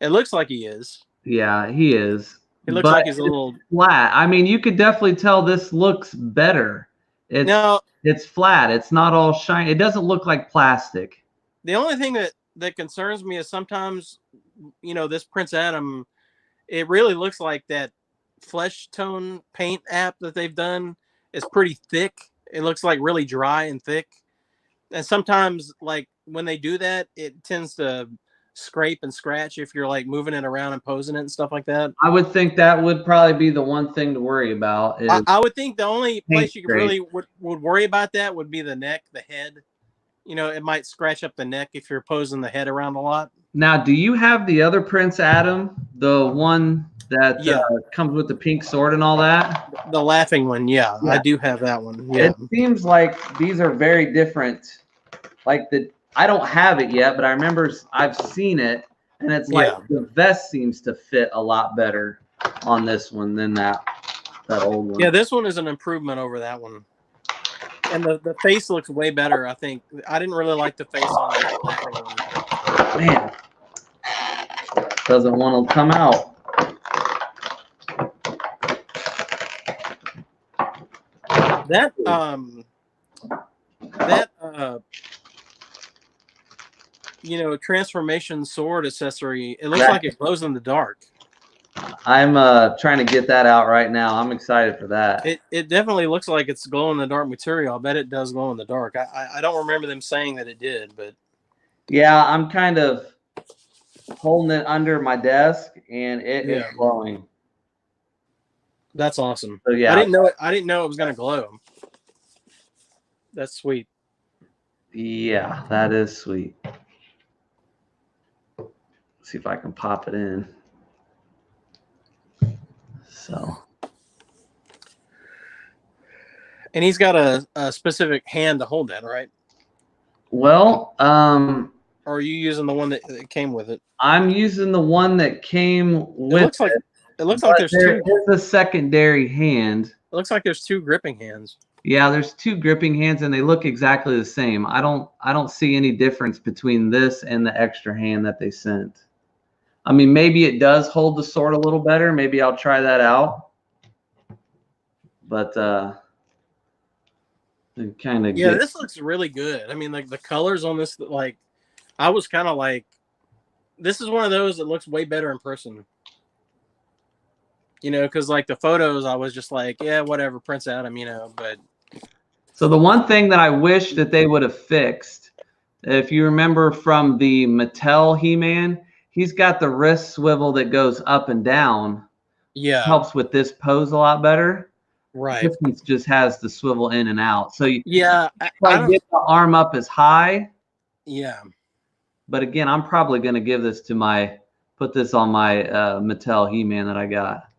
It looks like he is. yeah, he is. It looks But like he's a it's little. flat. I mean, you could definitely tell this looks better. It's Now, it's flat. It's not all shiny. It doesn't look like plastic. the only thing that concerns me is sometimes, this Prince Adam, it really looks like that flesh tone paint app that they've done is pretty thick. It looks like really dry and thick. And sometimes, like when they do that, it tends to scrape and scratch if you're like moving it around and posing it and stuff like that. I would think that would probably be the one thing to worry about I, is I would think the only paint place you could scrape. really would worry about that would be the neck, the head. It might scratch up the neck if you're posing the head around a lot. Now, do you have the other Prince Adam, the one that Yeah, comes with the pink sword and all that? the laughing one. Yeah, Yeah. I do have that one. Yeah. It seems like these are very different. Like I don't have it yet, but I remember I've seen it, and it's like Yeah. the vest seems to fit a lot better on this one than that old one. Yeah, this one is an improvement over that one. And the face looks way better, I think. I didn't really like the face on the laughing one. Man, doesn't want to come out. That transformation sword accessory, it looks like it glows in the dark. I'm trying to get that out right now. I'm excited for that. It definitely looks like it's glow in the dark material. I bet it does glow in the dark. I don't remember them saying that it did, but yeah, I'm kind of holding it under my desk, and it is glowing. That's awesome. So yeah, I didn't know it was gonna glow. That's sweet. Yeah, that is sweet. Let's see if I can pop it in. So. And he's got a specific hand to hold that, right? Well, or are you using the one that came with it? I'm using the one that came with it. It looks like there's two. There's a secondary hand. It looks like there's two gripping hands. Yeah, there's two gripping hands, and they look exactly the same. I don't see any difference between this and the extra hand that they sent. I mean, maybe it does hold the sword a little better. Maybe I'll try that out. But kind of this looks really good. I mean, like the colors on this, like I was kind of like, this is one of those that looks way better in person. Because like the photos, I was just like, yeah, whatever, Prince Adam, but. So the one thing that I wish that they would have fixed, if you remember from the Mattel He-Man, he's got the wrist swivel that goes up and down. Yeah. Helps with this pose a lot better. Right. This one just has the swivel in and out. So I get the arm up as high. Yeah. But again, I'm probably going to give this to put this on my Mattel He-Man that I got.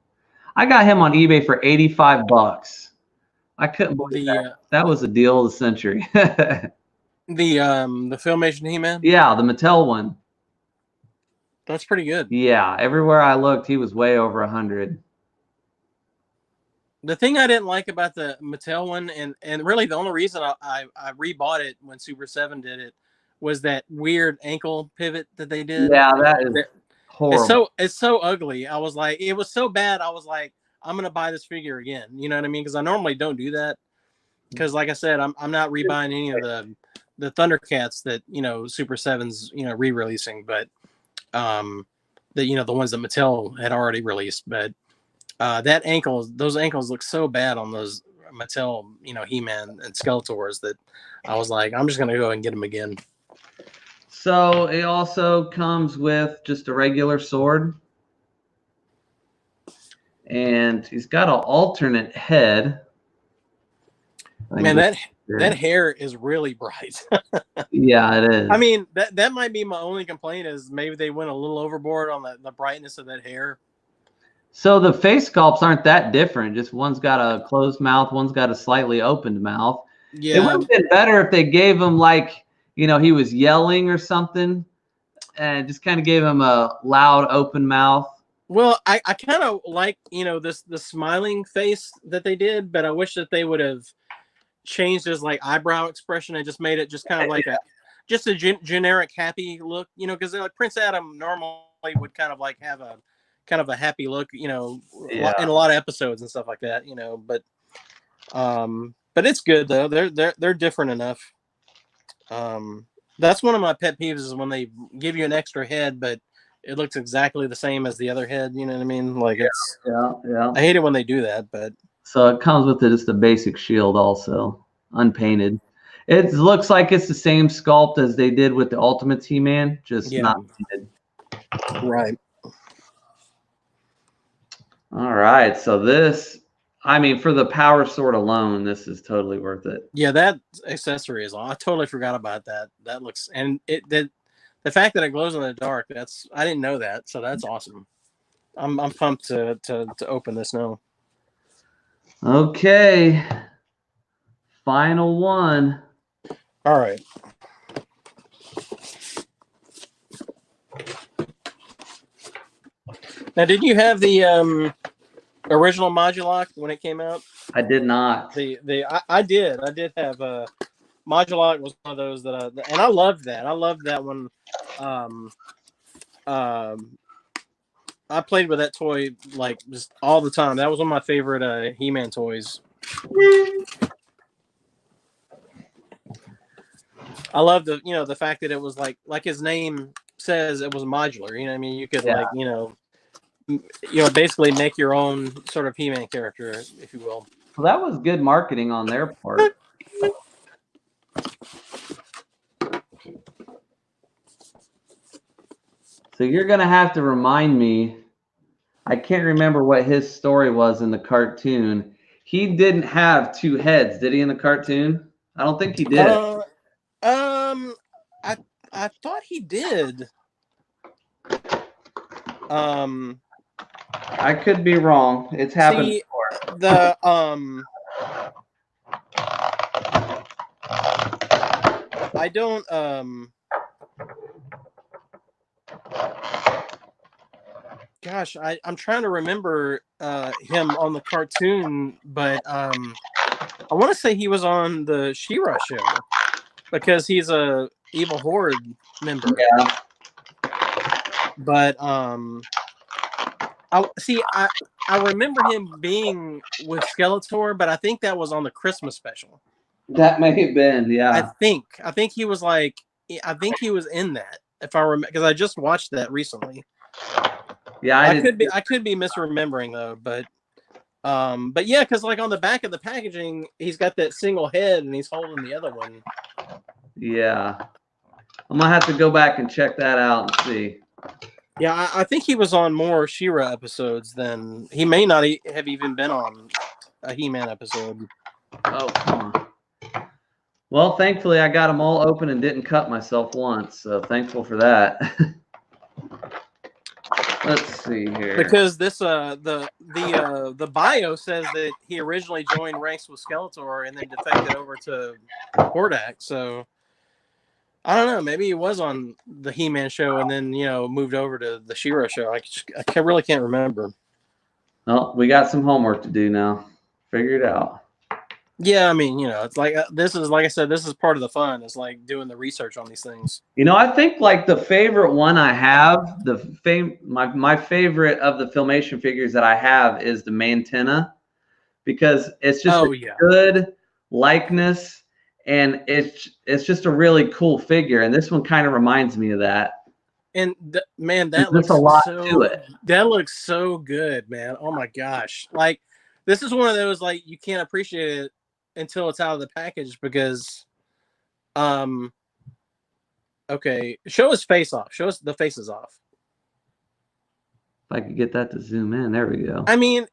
I got him on eBay for $85. I couldn't believe that. That was a deal of the century. The Filmation He-Man? Yeah, the Mattel one. That's pretty good. Yeah, everywhere I looked, he was way over 100. The thing I didn't like about the Mattel one, and really the only reason I rebought it when Super 7 did it, was that weird ankle pivot that they did. Yeah, that is horrible. It's so ugly. I was like, it was so bad. I was like, I'm gonna buy this figure again. You know what I mean? Because I normally don't do that. Because like I said, I'm not rebuying any of the Thundercats that Super 7's re-releasing, but the ones that Mattel had already released. But those ankles look so bad on those Mattel, He-Man and Skeletors that I was like, I'm just gonna go and get them again. So it also comes with just a regular sword. And he's got an alternate head. Man, that hair is really bright. Yeah, it is. I mean, that might be my only complaint is maybe they went a little overboard on the brightness of that hair. So the face sculpts aren't that different. Just one's got a closed mouth, one's got a slightly opened mouth. Yeah. It would have been better if they gave him like, he was yelling or something and just kind of gave him a loud open mouth. Well, I kind of like, the smiling face that they did, but I wish that they would have changed his like eyebrow expression and just made it just kind of like a generic happy look, because like Prince Adam normally would kind of like have a kind of a happy look, in a lot of episodes and stuff like that, but it's good though. They're different enough. That's one of my pet peeves is when they give you an extra head, but it looks exactly the same as the other head. You know what I mean? Like yeah. I hate it when they do that, but. So it comes with just a basic shield also, unpainted. It looks like it's the same sculpt as they did with the Ultimate He-Man, just not painted. Right. All right. So this, for the power sword alone, this is totally worth it. Yeah, that accessory is on. I totally forgot about that. That looks, and the fact that it glows in the dark, I didn't know that, so that's awesome. I'm pumped to open this now. Okay. Final one. All right. Now, did you have the original Modulok when it came out? I did not. I did have Modulok was one of those and I loved that. I loved that one. I played with that toy like just all the time. That was one of my favorite He-Man toys. I love the fact that it was like his name says, it was modular. You know what I mean? You could basically make your own sort of He-Man character, if you will. Well, that was good marketing on their part. So you're going to have to remind me. I can't remember what his story was in the cartoon. He didn't have two heads, did he, in the cartoon? I don't think he did. I thought he did. I could be wrong. It's happened before. I don't gosh, I'm trying to remember him on the cartoon, but I want to say he was on the She-Ra show because he's a Evil Horde member. Yeah. But I remember him being with Skeletor, but I think that was on the Christmas special. That may have been, yeah. I think he was like, I think he was in that, if I remember, because I just watched that recently. Yeah, I could be misremembering though, but yeah, because like on the back of the packaging, he's got that single head and he's holding the other one. Yeah, I'm gonna have to go back and check that out and see. Yeah, I think he was on more She-Ra episodes than he may not have even been on a He-Man episode. Oh, come on. Well, thankfully I got them all open and didn't cut myself once, so thankful for that. Let's see here. Because this the bio says that he originally joined ranks with Skeletor and then defected over to Hordak. So I don't know. Maybe he was on the He-Man show and then moved over to the She-Ra show. I really can't remember. Well, we got some homework to do now. Figure it out. Yeah, I mean, it's like this is like I said, this is part of the fun. It's like doing the research on these things. I think like the favorite one I have, my favorite of the Filmation figures that I have is the Mantenna, because it's just good likeness and it's just a really cool figure. And this one kind of reminds me of that. And man, that looks a lot to it. That looks so good, man. Oh my gosh! Like this is one of those like you can't appreciate it until it's out of the package because, okay, show his face off. Show us the faces off. If I could get that to zoom in, there we go. I mean,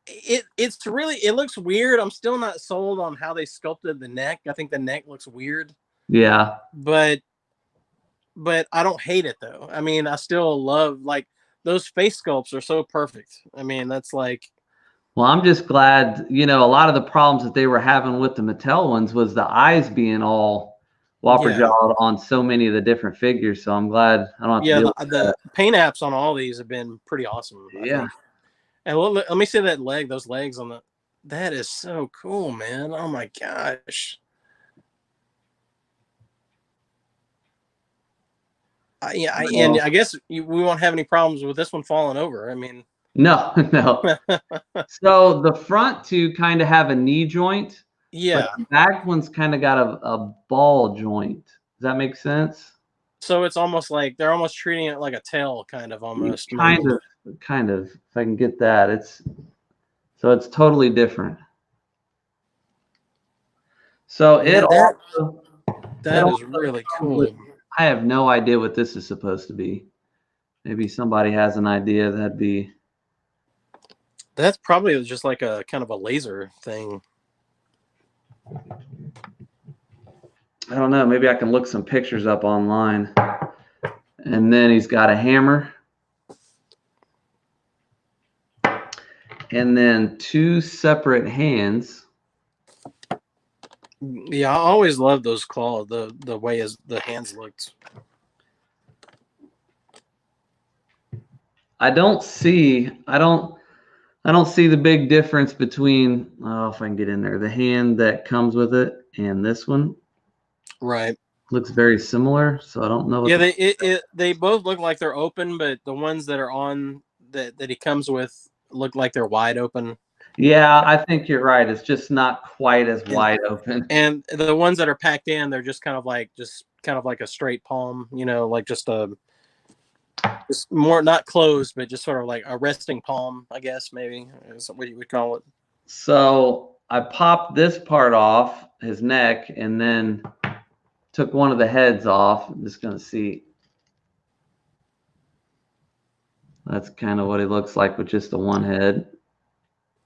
it's really, it looks weird. I'm still not sold on how they sculpted the neck. I think the neck looks weird. Yeah, but I don't hate it though. I mean, I still love like those face sculpts are so perfect. I mean, that's like. Well, I'm just glad, a lot of the problems that they were having with the Mattel ones was the eyes being all whopper jawed on so many of the different figures. So I'm glad I don't have to deal with the paint apps on all these have been pretty awesome. Yeah. I think. And let me see that leg, those legs on the. That is so cool, man. Oh my gosh. And I guess we won't have any problems with this one falling over. I mean, no. So the front two kind of have a knee joint. Yeah. But the back one's kind of got a ball joint. Does that make sense? So it's almost like they're almost treating it like a tail, kind of almost. Kind of. If I can get that, it's totally different. So that is really cool. I have no idea what this is supposed to be. Maybe somebody has an idea. That's probably just like a kind of a laser thing. I don't know. Maybe I can look some pictures up online. And then he's got a hammer. And then two separate hands. Yeah, I always love those claws, the way the hands looked. I don't see the big difference between, if I can get in there, the hand that comes with it and this one. Right. Looks very similar, so I don't know. Yeah, they both look like they're open, but the ones that are on that he comes with look like they're wide open. Yeah, I think you're right. It's just not quite as wide open. And the ones that are packed in, they're just kind of like a straight palm, like just more not closed, but just sort of like a resting palm, I guess maybe is what you would call it. So I popped this part off his neck and then took one of the heads off. I'm just gonna see. That's kind of what he looks like with just the one head.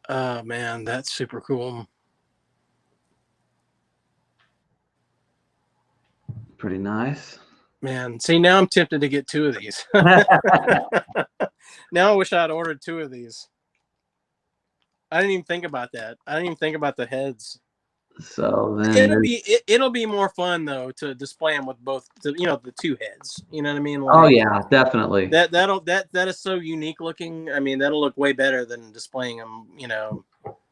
Oh man, that's super cool. Pretty nice. Man, see, now I'm tempted to get two of these. Now I wish I had ordered two of these. I didn't even think about that. I didn't even think about the heads. So then it'll be more fun though to display them with both the two heads. You know what I mean? Like, oh yeah, definitely. That is so unique looking. I mean, that'll look way better than displaying them.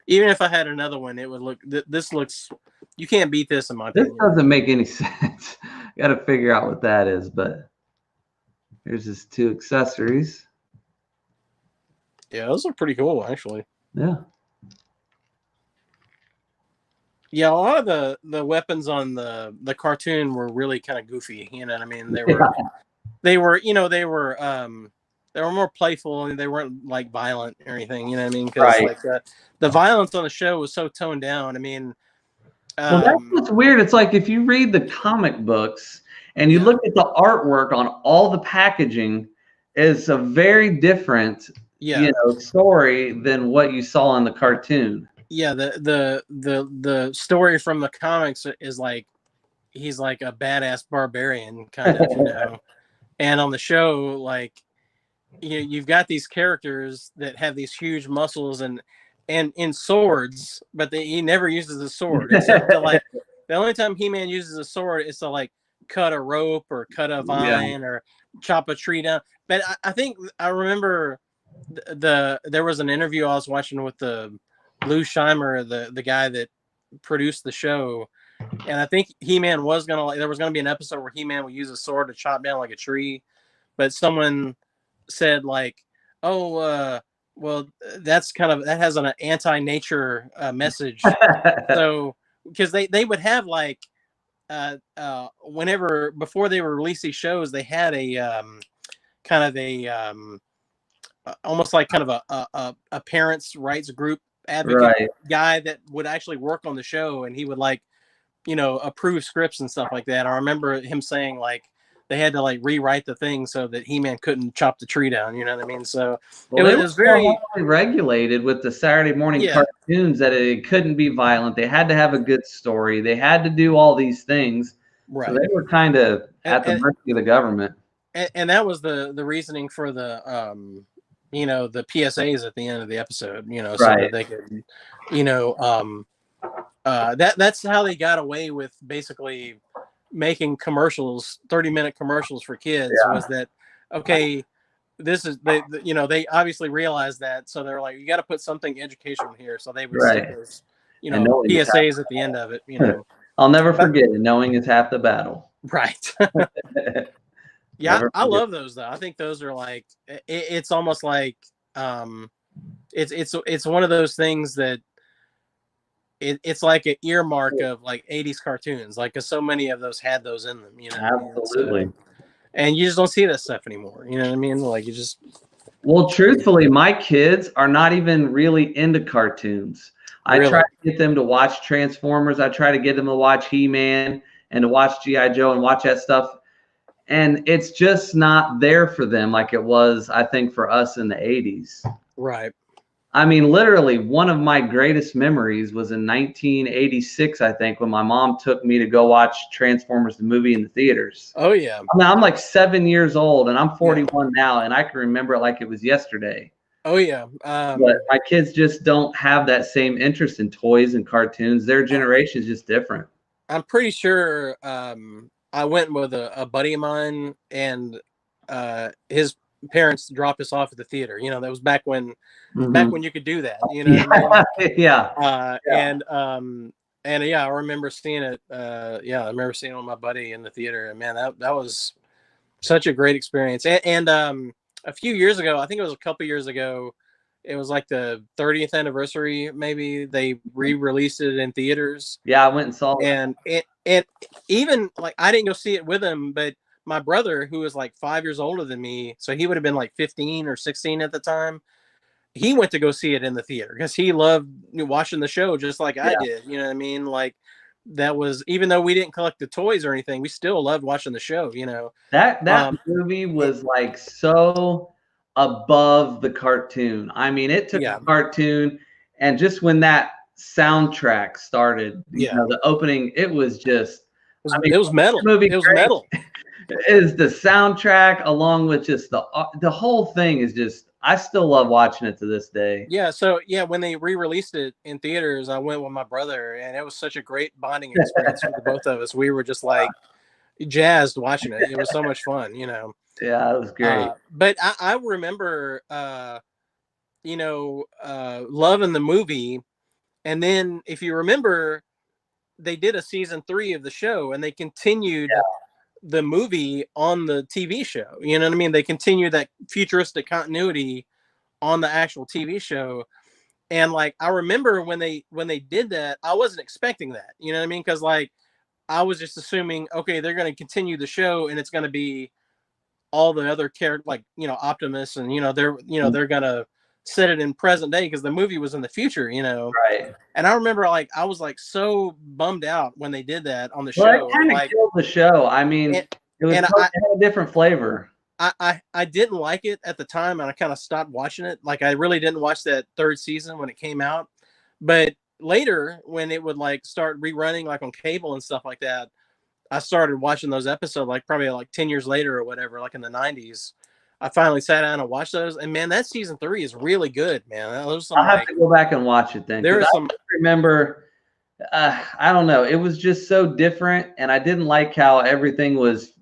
Even if I had another one, it would look. This looks. You can't beat this in my opinion. This doesn't make any sense. Got to figure out what that is. But here's his two accessories. Yeah, those are pretty cool, actually. Yeah. Yeah, a lot of the weapons on the cartoon were really kind of goofy. You know what I mean? They were more playful and they weren't like violent or anything. You know what I mean? Because like the violence on the show was so toned down. I mean, well, that's what's weird. It's like if you read the comic books and you look at the artwork on all the packaging, is a very different story than what you saw in the cartoon. Yeah, the story from the comics is like he's like a badass barbarian kind of, and on the show, like you've got these characters that have these huge muscles and in swords, but he never uses a sword except to like the only time He-Man uses a sword is to like cut a rope or cut a vine or chop a tree down. But I think I remember there was an interview I was watching with the Lou Scheimer, the guy that produced the show, and I think He-Man there was gonna be an episode where He-Man would use a sword to chop down like a tree, but someone said like, well, that has an anti-nature message. So because they would have like whenever before they would release these shows, they had a kind of a almost like kind of a parents' rights group advocate guy that would actually work on the show, and he would like, approve scripts and stuff like that. I remember him saying like they had to like rewrite the thing so that He-Man couldn't chop the tree down. You know what I mean? So it was very regulated with the Saturday morning cartoons that it couldn't be violent. They had to have a good story. They had to do all these things. Right. So they were kind of at the mercy of the government. And that was the reasoning for the the PSAs at the end of the episode, so that they could, that's how they got away with basically making commercials, 30-minute commercials for kids. Was that okay? This is they obviously realized that, so they're like, you got to put something educational here, so they would stick those PSAs at the end of it. I'll never forget it. Knowing is half the battle. Right. Yeah, I love those though. I think those are like it's almost like it's one of those things that it's like an earmark of like 80s cartoons, like, cause so many of those had those in them, Absolutely. And you just don't see that stuff anymore. You know what I mean? Like you just. Well, truthfully, my kids are not even really into cartoons. I try to get them to watch Transformers. I try to get them to watch He-Man and to watch G.I. Joe and watch that stuff. And it's just not there for them like it was, I think, for us in the 80s. Right. I mean, literally, one of my greatest memories was in 1986, I think, when my mom took me to go watch Transformers the movie in the theaters. Oh, yeah. I mean, I'm like 7 years old, and I'm 41 now, and I can remember it like it was yesterday. Oh, yeah. But my kids just don't have that same interest in toys and cartoons. Their generation is just different. I'm pretty sure I went with a buddy of mine, and his parents dropped us off at the theater. That was back when you could do that. You know what I mean? Yeah. And I remember seeing it. I remember seeing it with my buddy in the theater, and man, that was such a great experience. And a few years ago, I think it was a couple years ago, it was like the 30th anniversary, maybe, they re-released it in theaters. Yeah, I went and saw it. And it even like I didn't go see it with him, but my brother, who was like 5 years older than me, so he would have been like 15 or 16 at the time, he went to go see it in the theater because he loved watching the show just like I did. You know what I mean? Like that was, even though we didn't collect the toys or anything, we still loved watching the show. That movie was like so above the cartoon. I mean, it took a cartoon, and just when that soundtrack started, the opening, it was just it was metal. It was metal. Is the soundtrack along with just the whole thing is just, I still love watching it to this day. Yeah, so when they re-released it in theaters, I went with my brother, and it was such a great bonding experience for the both of us. We were just like jazzed watching it. It was so much fun, Yeah, it was great. But I remember loving the movie. And then if you remember, they did a season 3 of the show, and they continued the movie on the TV show. You know what I mean? They continued that futuristic continuity on the actual TV show. And like, I remember when they did that, I wasn't expecting that. You know what I mean? Because like, I was just assuming, okay, they're going to continue the show, and it's going to be all the other characters, like, Optimus, and they're going to set it in present day because the movie was in the future, Right. And I remember, like, I was like so bummed out when they did that on the show. Well, it kind of killed the show. I mean, it had a different flavor. I didn't like it at the time, and I kind of stopped watching it. Like, I really didn't watch that 3rd season when it came out. But later, when it would like start rerunning like on cable and stuff like that, I started watching those episodes, like probably like 10 years later or whatever, like in the 90s. I finally sat down and watched those, and man, that season 3 is really good, man. I'll have to go back and watch it then. I remember, I don't know, it was just so different, and I didn't like how everything was.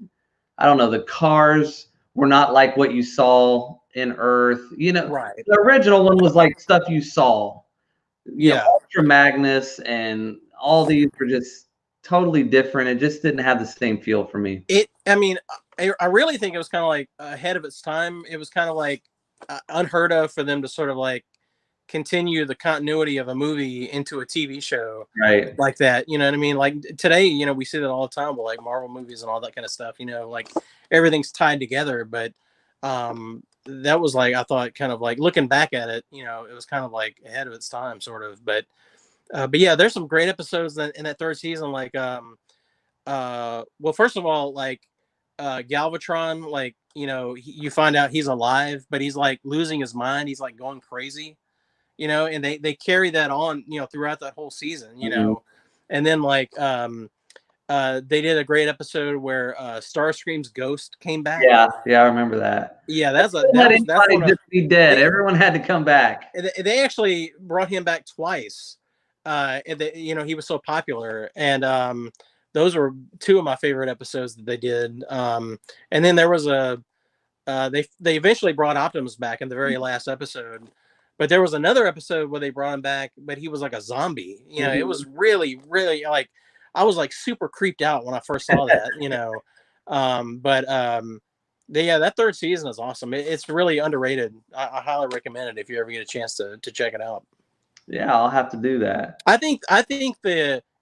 I don't know, the cars were not like what you saw in Earth. Right. The original one was like stuff you saw. Ultra Magnus and all these were just totally different. It just didn't have the same feel for me. I really think it was kind of like ahead of its time. It was kind of like unheard of for them to sort of like continue the continuity of a movie into a TV show, right? Like that, you know what I mean? Like today, we see that all the time with like Marvel movies and all that kind of stuff. Like everything's tied together. But that was like, I thought, kind of like looking back at it, it was kind of like ahead of its time, sort of. But yeah, there's some great episodes in that third season. Like, well, first of all, like, Galvatron, like, you find out he's alive, but he's like losing his mind. He's like going crazy, and they carry that on, throughout that whole season, and then like, they did a great episode where Starscream's ghost came back. Yeah, I remember that. Yeah, that's one of, just be dead. Everyone had to come back. they actually brought him back twice. He was so popular, and those were two of my favorite episodes that they did. And then there was they eventually brought Optimus back in the very last episode, but there was another episode where they brought him back, but he was like a zombie. It was really, really, like, I was like super creeped out when I first saw that. Yeah, that third season is awesome. It's really underrated. I highly recommend it if you ever get a chance to check it out. Yeah, I'll have to do that. I think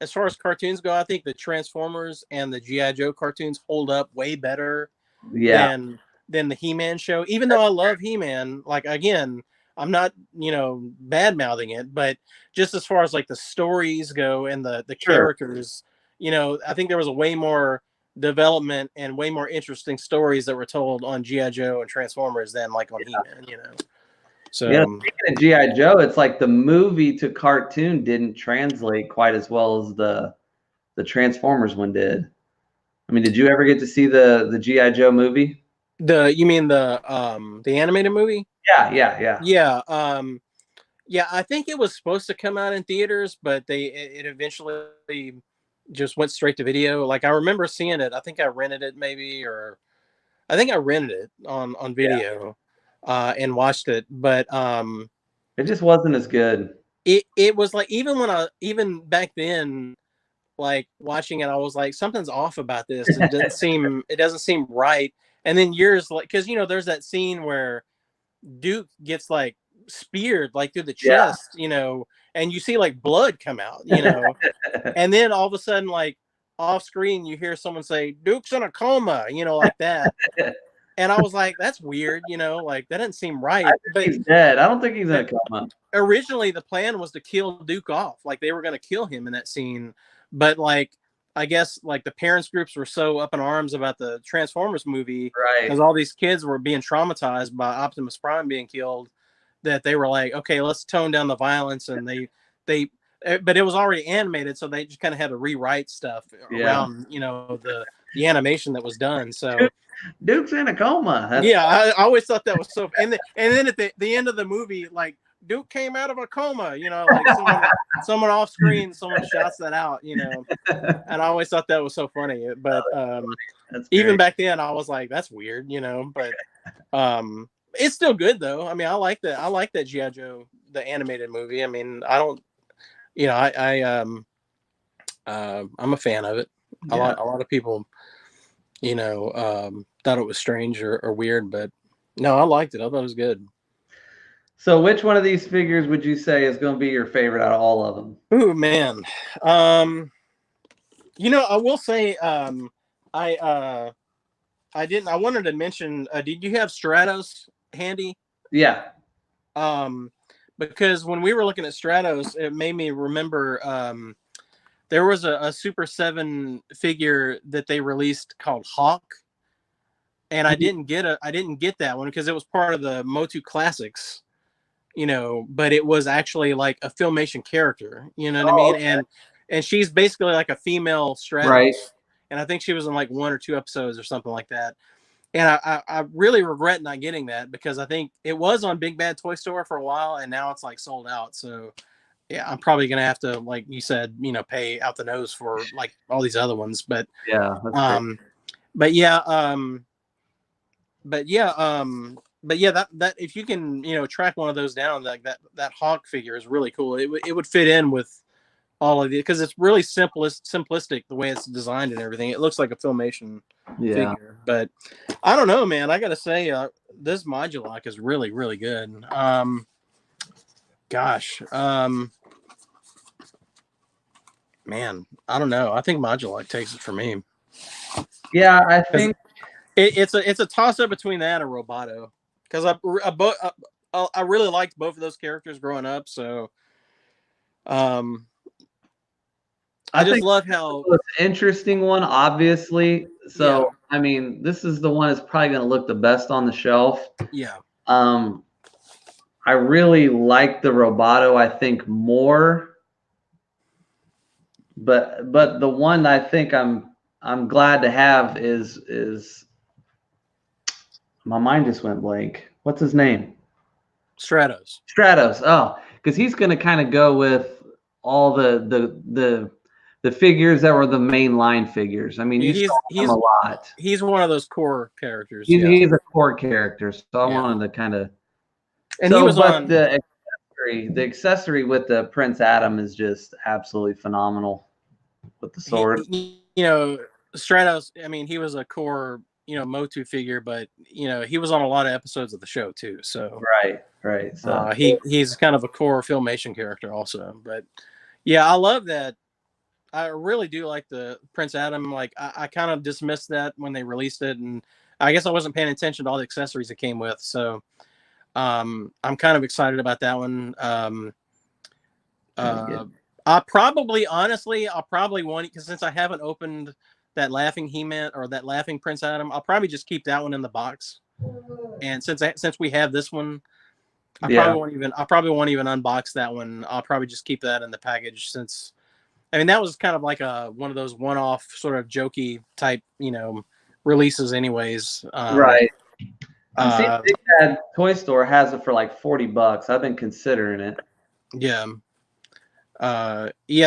as far as cartoons go, I think the Transformers and the G.I. Joe cartoons hold up way better than the He-Man show. Even though I love He-Man, like, again, I'm not, bad mouthing it, but just as far as like the stories go and the characters, I think there was a way more development and way more interesting stories that were told on G.I. Joe and Transformers than like on He-Man, So yeah, speaking of G.I. Joe, it's like the movie to cartoon didn't translate quite as well as the Transformers one did. I mean, did you ever get to see the G.I. Joe movie? You mean the animated movie? Yeah. Yeah, I think it was supposed to come out in theaters, but it eventually just went straight to video. Like, I remember seeing it. I think I rented it on video, and watched it. But it just wasn't as good. It was like, even back then, like, watching it, I was like, something's off about this. It doesn't seem right. And then years, like, because there's that scene where Duke gets like speared like through the chest, and you see like blood come out, and then all of a sudden, like, off screen, you hear someone say Duke's in a coma, like that. And I was like, that's weird, like, that doesn't seem right. But he's dead. I don't think he's in a coma. Originally, the plan was to kill Duke off. Like, they were going to kill him in that scene. But, like, I guess, like, the parents groups were so up in arms about the Transformers movie, right? Because all these kids were being traumatized by Optimus Prime being killed, that they were like, okay, let's tone down the violence. And but it was already animated, so they just kind of had to rewrite stuff around, the animation that was done. So Duke's in a coma. I always thought that was so. And then at the end of the movie, like, Duke came out of a coma, like someone off screen, someone shouts that out, and I always thought that was so funny. But even back then, I was like, that's weird, but it's still good though. I mean, I like that G.I. Joe, the animated movie. I mean, I don't, I'm a fan of it. A lot of people, thought it was strange or weird, but no, I liked it. I thought it was good. So which one of these figures would you say is going to be your favorite out of all of them? Ooh, man. I will say, I wanted to mention, did you have Stratos handy? Yeah. Because when we were looking at Stratos, it made me remember, there was a Super 7 figure that they released called Hawk. And I didn't get that one because it was part of the MOTU Classics. But it was actually like a Filmation character, what I mean? Okay. And she's basically like a female Stratos. Right. And I think she was in like 1 or 2 episodes or something like that. And I really regret not getting that because I think it was on Big Bad Toy Store for a while and now it's like sold out. So yeah, I'm probably going to have to, like you said, pay out the nose for like all these other ones. But yeah, that if you can, track one of those down, like that Hawk figure is really cool. It would fit in with all of it because it's really simplistic the way it's designed and everything. It looks like a Filmation figure, but I don't know, man. I got to say, this Modulok is really, really good. Man, I don't know. I think Modulok takes it for me. Yeah, I think it's a toss up between that and Roboto. because I really liked both of those characters growing up. So um, I just think love the how most interesting one, obviously. yeah So, I mean, this is the one that's probably going to look the best on the shelf. yeah Um, I really like the Roboto, I think, more. But the one I think I'm glad to have is my mind just went blank. What's his name? Stratos. Stratos. Oh, because he's going to kind of go with all the figures that were the main line figures. I mean, Yeah, you saw him a lot. he's one of those core characters. He's, Yeah, he's a core character, so I yeah, wanted to kind of. and he So, was but on. the accessory with the Prince Adam is just absolutely phenomenal with the sword. You know, Stratos. I mean, he was a core MOTU figure, but he was on a lot of episodes of the show too. So Right. So he's kind of a core Filmation character also. But yeah, I love that. I really do like the Prince Adam. Like I kind of dismissed that when they released it, and I guess I wasn't paying attention to all the accessories it came with. So I'm kind of excited about that one. I'll probably want it because since I haven't opened that Laughing He-Man or that Laughing Prince Adam, I'll probably just keep that one in the box. And since we have this one, I probably won't even unbox that one. I'll probably just keep that in the package since I mean that was kind of like one of those one-off sort of jokey type releases anyways. right. I'm seeing Big Bad Toy Store has it for like $40. I've been considering it. Yeah.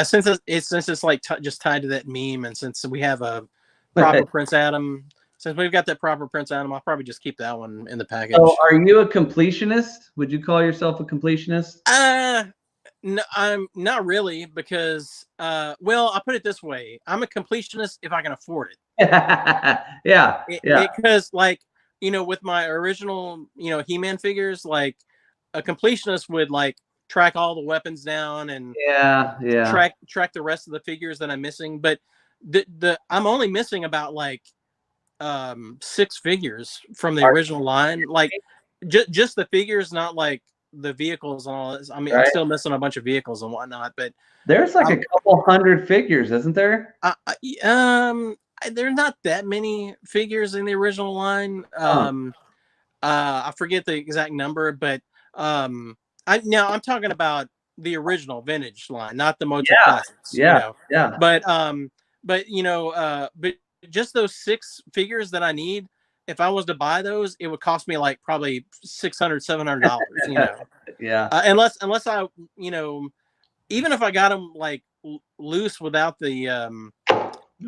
Since it's like just tied to that meme, and since we have a proper Prince Adam, since we've got that proper Prince Adam, I'll probably just keep that one in the package. So, are you a completionist? Would you call yourself a completionist? No, I'm not really because, well, I'll put it this way: I'm a completionist if I can afford it. Yeah. Because, like, with my original, He-Man figures, like, a completionist would like track all the weapons down and track the rest of the figures that I'm missing. But I'm only missing about like 6 figures from the original line, like just the figures, not like the vehicles and all this. I mean, I'm still missing a bunch of vehicles and whatnot, but there's like a couple hundred figures, isn't there? There's not that many figures in the original line. I forget the exact number, but I'm talking about the original vintage line, not the MOTU classics. Yeah. But just those 6 figures that I need, if I was to buy those, it would cost me like probably $600-$700. Yeah. Unless I, even if I got them like loose without the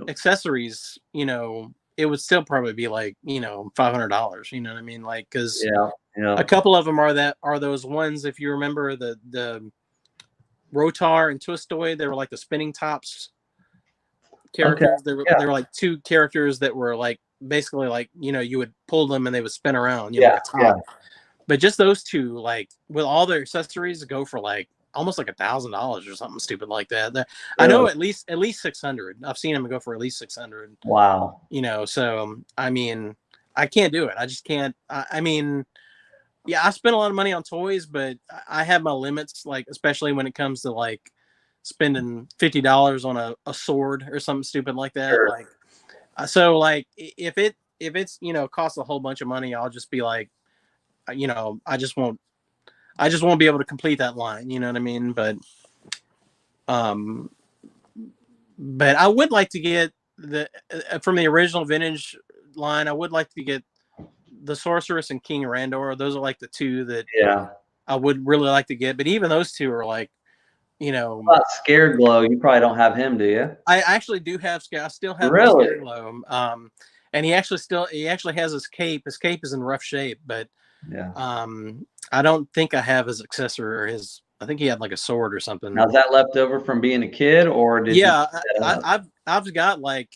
accessories, it would still probably be like $500. You know what I mean? Like because a couple of them are those ones. If you remember the Rotar and Twistoid, they were like the spinning tops characters. They were like 2 characters that were like basically like you would pull them and they would spin around. Like a top. But just those 2, like with all their accessories, go for like almost like $1,000 or something stupid like that. I know at least 600. I've seen them go for at least 600. Wow. So I mean, I can't do it. I just can't. I mean, I spend a lot of money on toys, but I have my limits. Like especially when it comes to like spending $50 on a sword or something stupid like that. Sure. Like, so like if it's costs a whole bunch of money, I'll just be like, I just won't be able to complete that line. You know what I mean? But I would like to get from the original vintage line. I would like to get the Sorceress and King Randor. Those are like the 2 that I would really like to get. But even those 2 are like, Scared Glow. You probably don't have him, do you? I actually do have Scare. I still have Scared Glow. And he actually has his cape. His cape is in rough shape, but I don't think I have his accessory or his. I think he had like a sword or something. Now, is that left over from being a kid, or did I've got like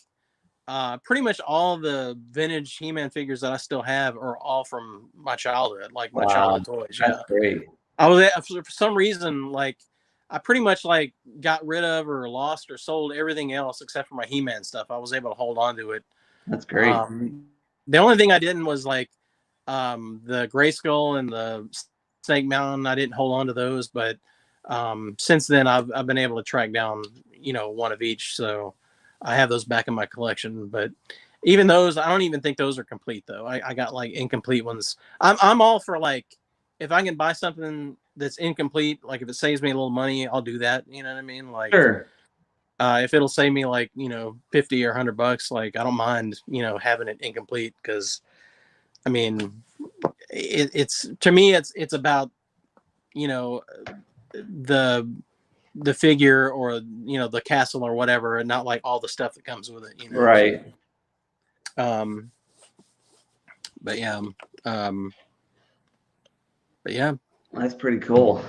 pretty much all the vintage He-Man figures that I still have are all from my childhood, like my childhood toys. That's great. I was for some reason like I pretty much like got rid of or lost or sold everything else except for my He-Man stuff. I was able to hold on to it. That's great. The only thing I didn't was like The Grayskull and the Snake Mountain, I didn't hold on to those, but since then I've been able to track down, one of each. So I have those back in my collection. But even those, I don't even think those are complete though. I got like incomplete ones. I'm all for like, if I can buy something that's incomplete, like if it saves me a little money, I'll do that. You know what I mean? Like, Sure. if it'll save me like, 50 or $100, like I don't mind, having it incomplete, because I mean, it's to me, it's about, the figure, or the castle or whatever, and not like all the stuff that comes with it. Right. Um, but yeah, um, but yeah, That's pretty cool.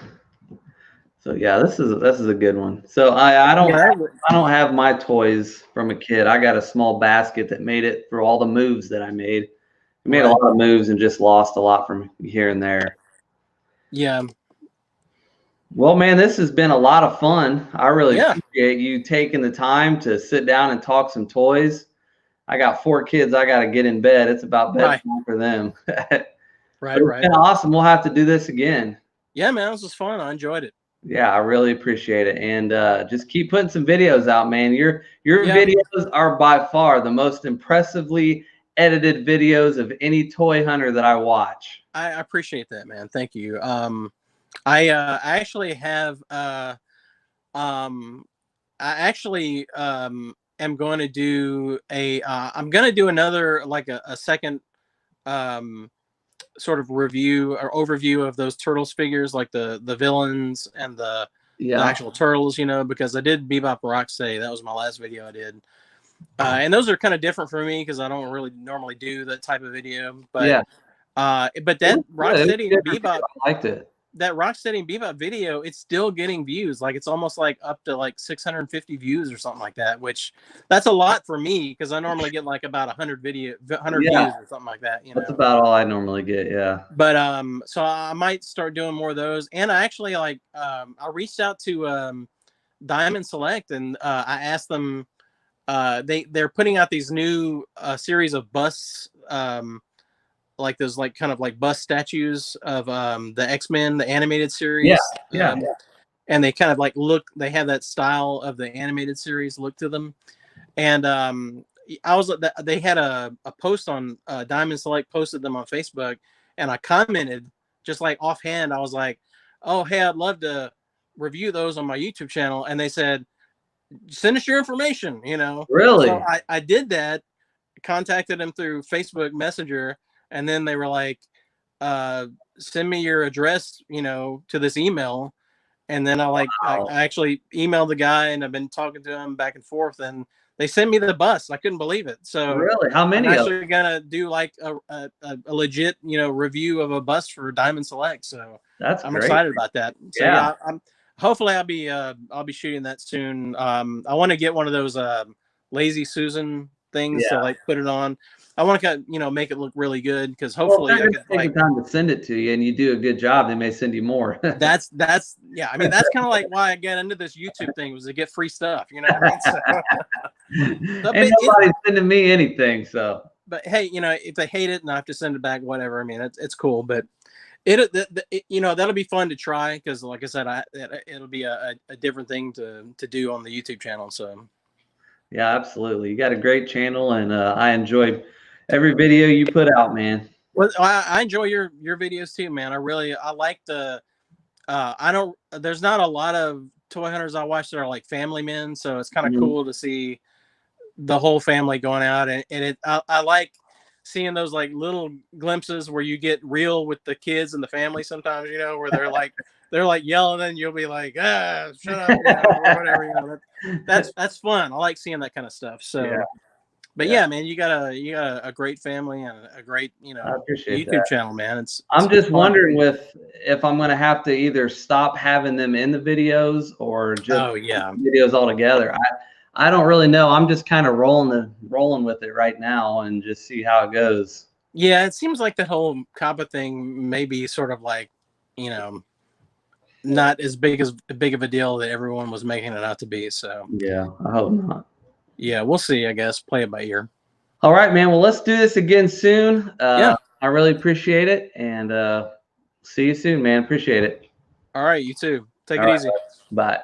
So yeah, this is a good one. So I don't have my toys from a kid. I got a small basket that made it through all the moves that I made. I made a lot of moves and just lost a lot from here and there. Yeah. Well, man, this has been a lot of fun. I really appreciate you taking the time to sit down and talk some toys. I got 4 kids. I got to get in bed. It's about bedtime for them. Right. It's been awesome. We'll have to do this again. Yeah, man, this was fun. I enjoyed it. Yeah, I really appreciate it. And just keep putting some videos out, man. Your videos are by far the most impressively edited videos of any toy hunter that I watch. I appreciate that, man. Thank you. I actually have am going to do I'm going to do another, like a second sort of review or overview of those Turtles figures, like the villains and the actual turtles, because I did Bebop Rocksteady. That was my last video I did. And those are kind of different for me because I don't really normally do that type of video. But but that Rocksteady and Bebop, I liked it. That Rocksteady and Bebop video, it's still getting views. Like, it's almost like up to like 650 views or something like that, which that's a lot for me because I normally get like about 100 views or something like that. That's about all I normally get. Yeah. But so I might start doing more of those. And I actually I reached out to Diamond Select, and I asked them. They're putting out these new series of busts. Like those, like kind of like bust statues of the X-Men, the animated series. Yeah. And they kind of like they have that style of the animated series look to them. And they had a post on Diamond Select, posted them on Facebook, and I commented just like offhand. I was like, "Oh, hey, I'd love to review those on my YouTube channel." And they said, "Send us your information." Really? So I did that, contacted them through Facebook Messenger. And then they were like, send me your address, to this email. And then I actually emailed the guy, and I've been talking to him back and forth, and they sent me the bus. I couldn't believe it. So really, how many? I'm actually gonna do like a legit, review of a bus for Diamond Select. So I'm excited about that. So yeah, hopefully I'll be shooting that soon. I want to get one of those Lazy Susan things to like put it on. I want to make it look really good, because hopefully I can take the time to send it to you, and you do a good job, they may send you more. that's yeah. I mean, that's kind of like why I get into this YouTube thing, was to get free stuff. You know what I mean? So, ain't nobody sending me anything. So, but hey, if they hate it and I have to send it back, whatever. I mean, it's cool, but that'll be fun to try, because like I said, it'll be a different thing to do on the YouTube channel. So yeah, absolutely. You got a great channel, and I enjoy every video you put out, man. Well, I enjoy your videos too, man. I like the there's not a lot of toy hunters I watch that are like family men, so it's kind of cool to see the whole family going out, and I like seeing those like little glimpses where you get real with the kids and the family sometimes, where they're like yelling, and you'll be like, shut up, or whatever. That's fun. I like seeing that kind of stuff. So but yeah, man, you got a great family and a great, YouTube channel, man. I'm just wondering if I'm going to have to either stop having them in the videos or just videos altogether. I don't really know. I'm just kind of rolling with it right now and just see how it goes. Yeah, it seems like that whole COPPA thing may be sort of like, not as big of a deal that everyone was making it out to be. So yeah, I hope not. Yeah, we'll see, I guess. Play it by ear. All right, man. Well, let's do this again soon. I really appreciate it, and see you soon, man. Appreciate it. All right, you too. Take All it right, easy. bye.